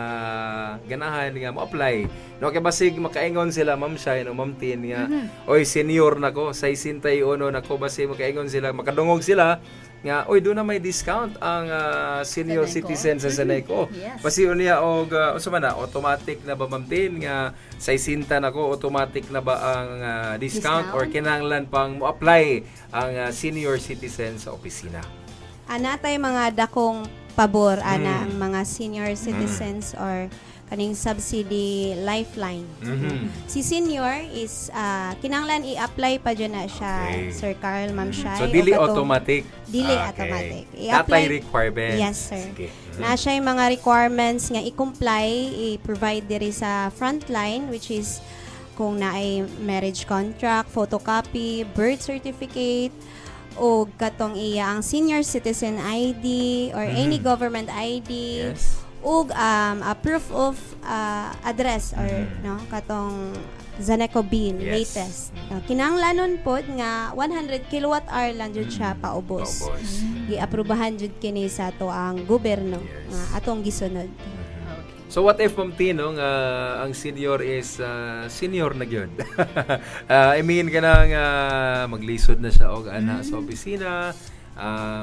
ganahan nga mo-apply? No kay basig makaingon sila Ma'am Shai no Ma'am Tin nga oy senior nako 61 nako basig makaingon sila makadungog sila nga oy do na may discount ang senior citizen sa Zaneco. Basi unya og unsa man na automatic na ba Ma'am Tin nga 60 nako automatic na ba ang discount or kinahanglan pang mo-apply ang senior citizen sa opisina? Ana tay mga dakong pabor ana ang mga senior citizens or kaning subsidy lifeline. Si senior is kinahanglan i-apply pa dyan na siya Sir Carl Ma'am Shai. So dili automatic. Dili automatic. I-apply requirements. Yes sir. Na siya yung mga requirements nga i-comply, i-provide diri sa frontline which is kung na ay marriage contract, photocopy, birth certificate, o katong iya ang senior citizen ID or any government ID. Ug a proof of address or no katong Zaneco bill latest. Kinahanglanon pod nga 100 kilowatt-hour lang jud siya paubos. Giaprubahan jud kini sa ato ang gobyerno nga atong gisunod. So what if Ma'am Tino nga ang senior is senior na gyud. I mean kanang maglisod na siya og ana sa opisina.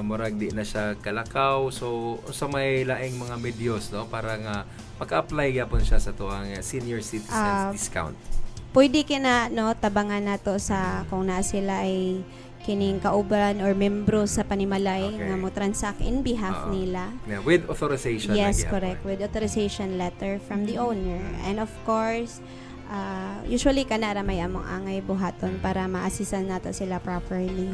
Murag di na siya kalakaw so sa may laing mga medyos no para nga maka-apply gyapon siya sa tuang senior citizens discount. Pwede kina no tabangan nato sa kung na sila ay kining kauban or membro sa panimalay Okay. nga mo transact in behalf nila. Yeah, with authorization. Yes, na correct. gyapon. With authorization letter from the owner. And of course, usually kanara may among angay buhaton para maasisan nato sila properly.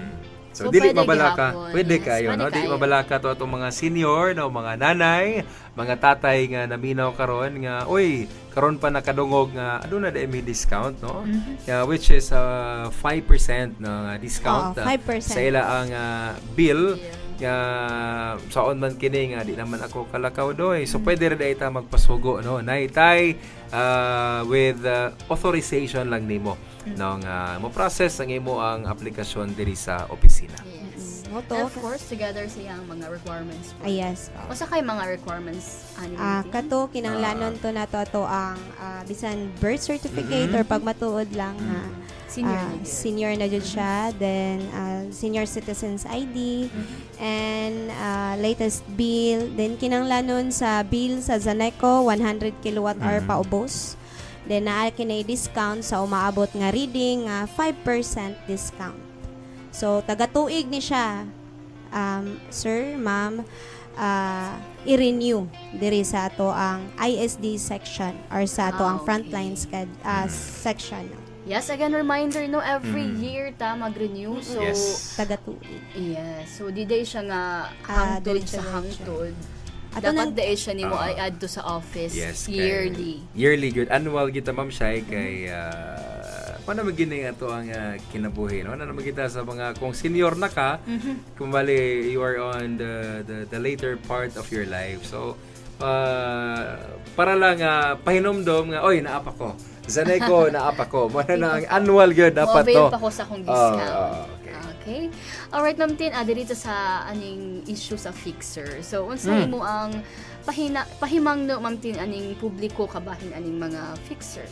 So, So, dili pwede mabalaka. gihapon, Pwede yes. kayo, no? Pwede Dili kayo. mabalaka to atong mga senior, no? Mga nanay, mga tatay nga naminaw karon nga, uy, karon pa nakadungog nga, aduna na may discount, no? Yeah, which is 5% na discount Oo, 5%. sa ila ang bill nga saon man kini nga di naman ako kalakaw doy. So pwede rin ita magpasugo, no? Naitay with authorization lang nimo nang mo process ang imo ang aplikasyon diri sa opisina. Yes. Moto. And of course, together siyang mga requirements po. Yes. O sa kay mga requirements ani Kato kinanglanon to nato ato ang bisan birth certificate or pag matuod lang nga senior na gyud. senior na jud siya, then senior citizens ID and latest bill, then kinanglanon sa bill sa Zaneco 100 kilowatt hour paubos. Then naa kinay discount sa umaabot nga reading 5% discount. So taga-tuig ni siya, sir, ma'am, i-renew diri sa ato ang ISD section or sa ato ang frontline section. Yes, again reminder no every year ta mag-renew. So Yes. Taga-tuig. yes. So di day siya nga hangtod sa diretso-diretso. hangtod. Ato Dapat nang- day siya nimo ay add to sa office Yes, kay- yearly. Yearly good. Annual kita ma'am siya kay paano magini ato ang kinabuhi, no? Ano naman kita sa mga kung senior na ka, kung bali you are on the later part of your life. So para lang pahinomdom nga oy naapa ko. Zaneco naapa ko. Mo na ang annual good dapat Mo-avail to. pa ko sa akong discount. Okay. Okay. Alright, Ma'am Tin, dito sa aning issue sa fixer. So, unsay mo ang pahimang no, Ma'am Tin, aning publiko kabahin aning mga fixer?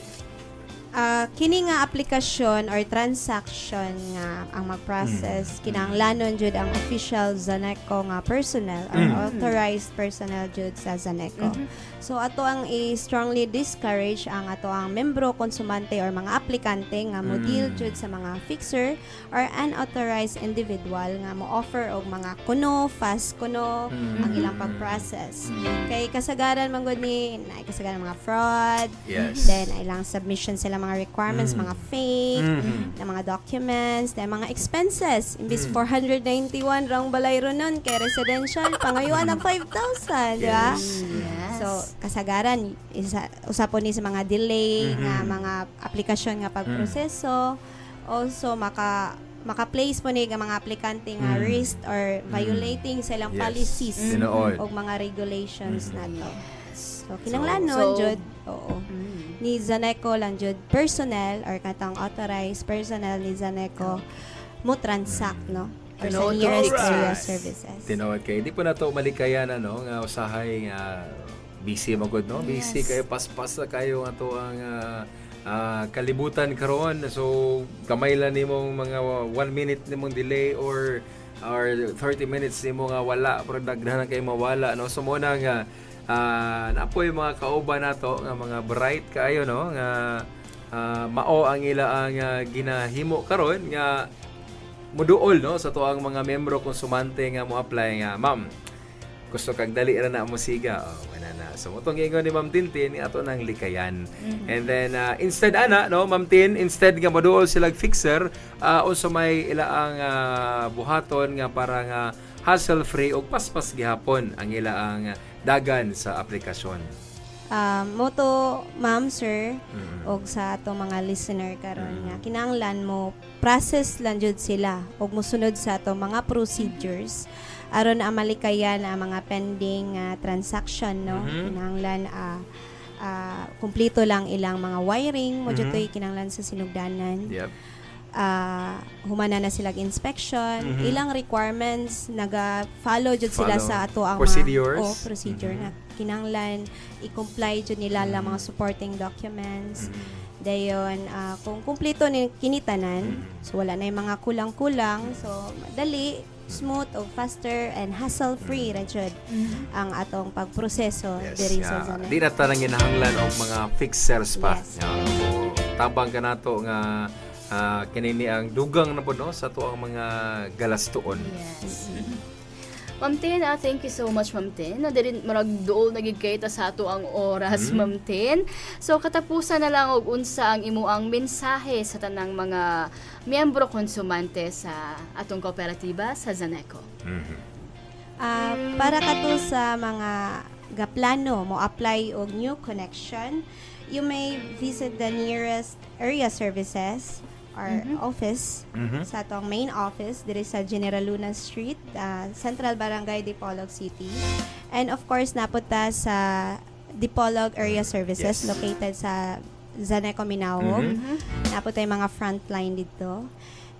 Kini nga aplikasyon or transaction nga ang mag-process kinahanglanon jud ang official Zaneco nga personnel or authorized personnel jud sa Zaneco. So ato ang i-strongly discourage ang ato ang membro, konsumante or mga aplikante nga mo deal jud sa mga fixer or unauthorized individual nga mo offer og mga kuno, fast kuno ang ilang pag-process. Kay kasagaran man gud ni kasagaran mga fraud, Yes. then ilang submission sila mga requirements, mga fake, na mga documents, na mga expenses. Imbis 491 rang balayro nun, kay residential, pangayuan ng 5,000, di ba? Yes. So, kasagaran, usapon ni sa mga delay, nga mga aplikasyon nga pagproseso, also maka-place po ni nga mga aplikante nga risk or violating sa ilang Yes. policies Tinood. o mga regulations na to. So, So, kinanglanon, jud, oo. Ni Zaneco lang jud personnel or katang authorized personnel ni Zaneco mo transact, no? Or sa Tinood, nearest alright. area services. Tinawad kay di po na to malikayan ano nga usahay nga busy magud no busy kayo paspas na kayo nga to ang kalibutan karon so kamay lang nimong mga 1 minute nimong delay or 30 minutes nimo nga wala pero dagdanan kay mawala no so mo na nga naapoy mga kauban nato nga mga bright kaayo no nga mao ang ila ang ginahimo karon nga muduol no sa tuang mga membro konsumante nga mo apply nga ma'am gusto kag dali ra na mo siga wala na so motong ingon ni Ma'am Tintin ato nang likayan and then instead no Ma'am Tin instead nga moduol sila fixer unsa may ila ang buhaton nga para nga hassle free og paspas gihapon ang ila ang dagan sa aplikasyon. Moto, ma'am, sir, og sa ato mga listener karon nga kinahanglan mo process lang jud sila og mosunod sa ato mga procedures aron na malikayan ang mga pending transaction, no? Kinahanglan kumpleto lang ilang mga wiring mo jud kinahanglan sa sinugdanan. Yep. Humana na silang inspection, ilang requirements naga-follow jud sila Follow. sa ato ang Procedures. mga procedure na kinahanglan i-comply jud nila lang mga supporting documents. Dayon kung kumpleto ni kinitanan, so wala na yung mga kulang-kulang, so madali, smooth o faster and hassle-free ra jud ang atong pagproseso diri sa Zaneco. Di na tanang ginahanglan og mga fixers pa. Yes. Tabang ka nato nga kinini ang dugang na po no sa tuang mga galastuon. Yes. Ma'am Tin, thank you so much, Ma'am Tin. Din marag dool nagig kay ta sa ato ang oras, Ma'am Tin. So katapusan na lang og unsa ang imuang mensahe sa tanang mga miyembro konsumante sa atong kooperatiba sa Zaneco. Para kato sa mga gaplano mo apply og new connection, you may visit the nearest area services or office sa atong main office diri sa General Luna Street, Central Barangay Dipolog City. And of course napunta sa Dipolog Area Services located sa Zaneco Minawog. Napunta yung mga frontline dito.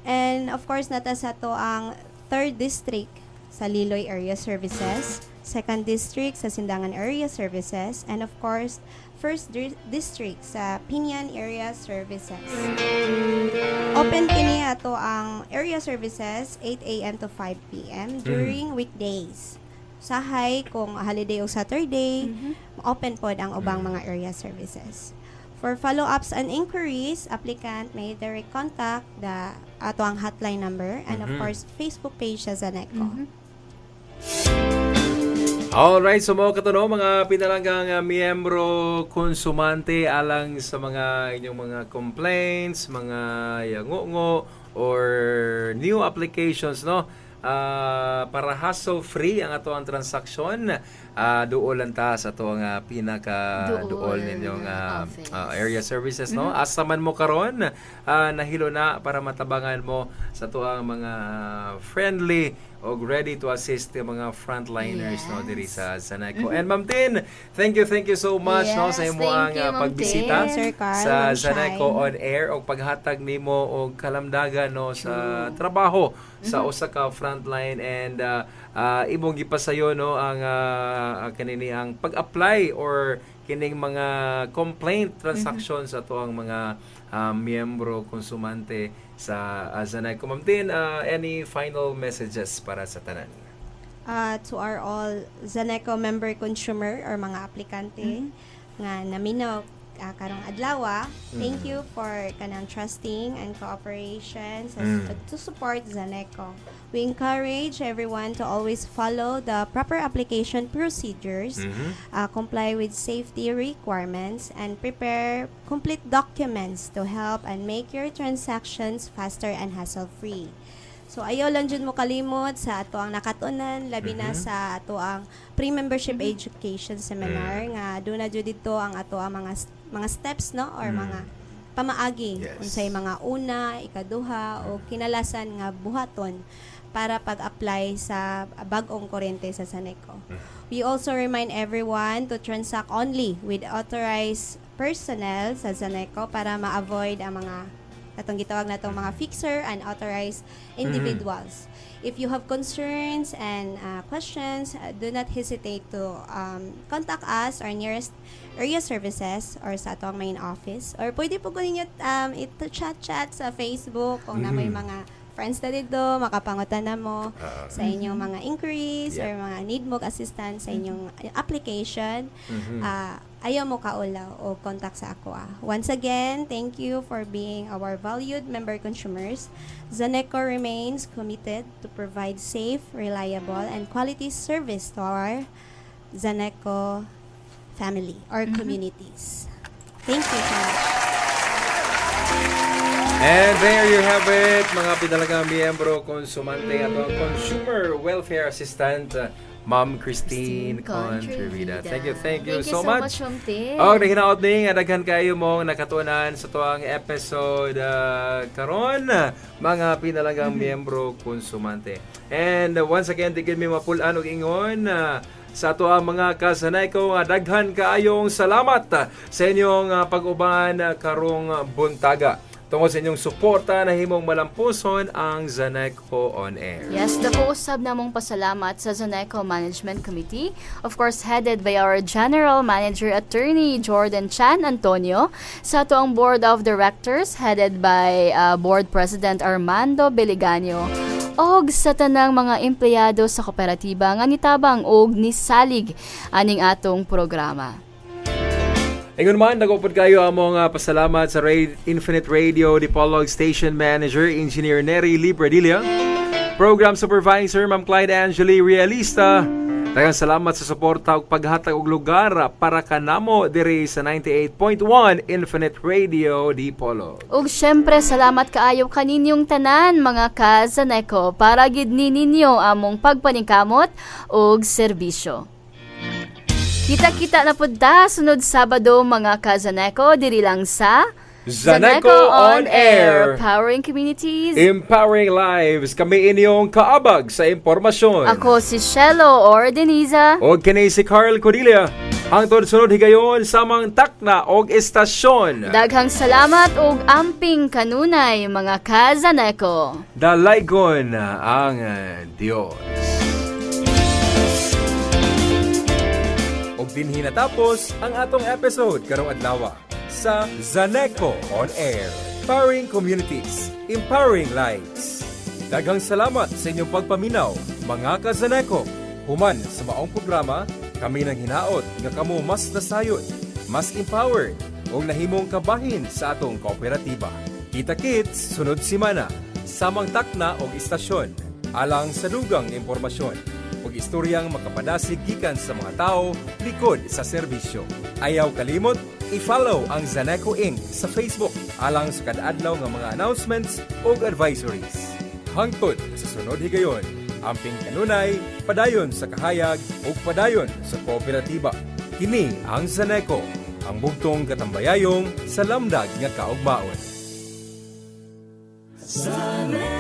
And of course nata sa to ang 3rd District sa Liloy Area Services, 2nd District sa Sindangan Area Services, and of course 1st District sa Pinian Area Services. Open kini ato ang area services 8 a.m. to 5 p.m. during weekdays. Sahay kung holiday o Saturday, open pod ang ubang mga area services. For follow-ups and inquiries, applicant may direct contact the ato ang hotline number and of course Facebook page sa Zaneco. Alright, so mga katuno, mga pinalanggang miyembro konsumante alang sa mga inyong mga complaints, mga yango-ngo, or new applications, no? Para hassle-free ang ato ang transaksyon, duol lang ta sa ato ang pinaka-duol ninyong area services, no? Asa man mo karon, nahilo na para matabangan mo sa ato ang mga friendly o ready to assist yung mga frontliners no diri sa Zaneco. And Ma'am Tin, thank you so much no sa imo ang pagbisita sa Zaneco on air o paghatag nimo og kalamdagan no sa trabaho sa usa ka frontline, and imong gipasayo no ang kanini ang pag-apply or kining mga complaint transactions sa tuang mga miyembro konsumante sa Zaneco. Ma'am Tin, any final messages para sa tanan? To our all Zaneco member consumer or mga aplikante nga naminaw karong adlaw, thank you for kanang trusting and cooperation to support Zaneco. We encourage everyone to always follow the proper application procedures, comply with safety requirements, and prepare complete documents to help and make your transactions faster and hassle-free. So ayaw lang dyan mo kalimot sa ato ang nakatunan, labi na sa ato ang pre-membership education seminar nga doon na dyan dito ang ato ang mga steps no or mga pamaagi unsay mga una, ikaduha o kinalasan nga buhaton para pag-apply sa bag-ong kuryente sa Zaneco. We also remind everyone to transact only with authorized personnel sa Zaneco para ma-avoid ang mga katong gitawag na itong mga fixer and authorized individuals. If you have concerns and questions, do not hesitate to contact us, our nearest area services, or sa atong main office. Or pwede po ko ninyo ito-chat sa Facebook kung na may mga friends na dito, makapangutan na mo sa inyong mga inquiries or mga need mo assistance sa inyong application. Ayaw mo kaulaw o contact sa ako. Once again, thank you for being our valued member consumers. Zaneco remains committed to provide safe, reliable, and quality service to our Zaneco family or communities. Thank you so much. And there you have it, mga pinalagang miyembro konsumante at ang Consumer Welfare Assistant, Ma'am Christine Contrevida. Thank you so much. Ma'am Tin. Hinaot ning daghan kayo mong nakatunan sa tuang episode karon, mga pinalagang miyembro konsumante. And once again, digin mi mapulan og ingon sa ato ang mga ka-Zaneco, daghan kaayong salamat sa inyong pag-uban karong buntaga. Tungod sa inyong suporta na himong malampuson ang Zaneco on Air. Yes, dako-usab namong pasalamat sa Zaneco Management Committee, of course headed by our General Manager Attorney Jordan Chan Antonio, sa ato ang Board of Directors headed by Board President Armando Beliganio, og sa tanang mga empleyado sa kooperatiba nga nitabang og nisalig aning atong programa. Ingon man, nagupod kayo among pasalamat sa Infinite Radio Dipolog Station Manager, Engineer Neri Libradilla, Program Supervisor, Ma'am Clyde Angeli Realista. Daghang salamat sa suporta ug paghatag og lugar para kanamo diri sa 98.1 Infinite Radio Dipolog. Ug syempre, salamat kaayo kaninyong tanan, mga ka-Zaneco, para gid ninyo among pagpaningkamot ug serbisyo. Kita-kita na pud ta sunod Sabado, mga ka-Zaneco, diri lang sa Zaneco on Air, powering communities, empowering lives. Kami inyong kaabag sa impormasyon. Ako si Shelo or Deniza. O kini si Carl Cordelia. Ang sunod higayon sa mga takna og estasyon. Daghang salamat ug amping kanunay, mga ka-Zaneco. Dalaygon ang Dios. Og dinhi natapos ang atong episode karong adlaw sa Zaneco on Air, powering communities, empowering lives. Daghang salamat sa inyong pagpaminaw, mga ka-Zaneco. Human sa maong programa, kami nang hinaot nga kamo mas nasayod, mas empowered, o nahimong kabahin sa atong kooperatiba. Kita-kits sunod simana, samang takna og istasyon, alang sa dugang impormasyon, ug istoryang makapadasig gikan sa mga tao likod sa serbisyo. Ayaw kalimot, i-follow ang Zaneco Inc. sa Facebook alang sa kada-adlaw nga mga announcements ug advisories. Hangtod sa sunod higayon, amping kanunay, padayon sa kahayag ug padayon sa kooperatiba. Kini ang Zaneco, ang bugtong katambayayong sa lamdag nga kaugmaon. Zaneco.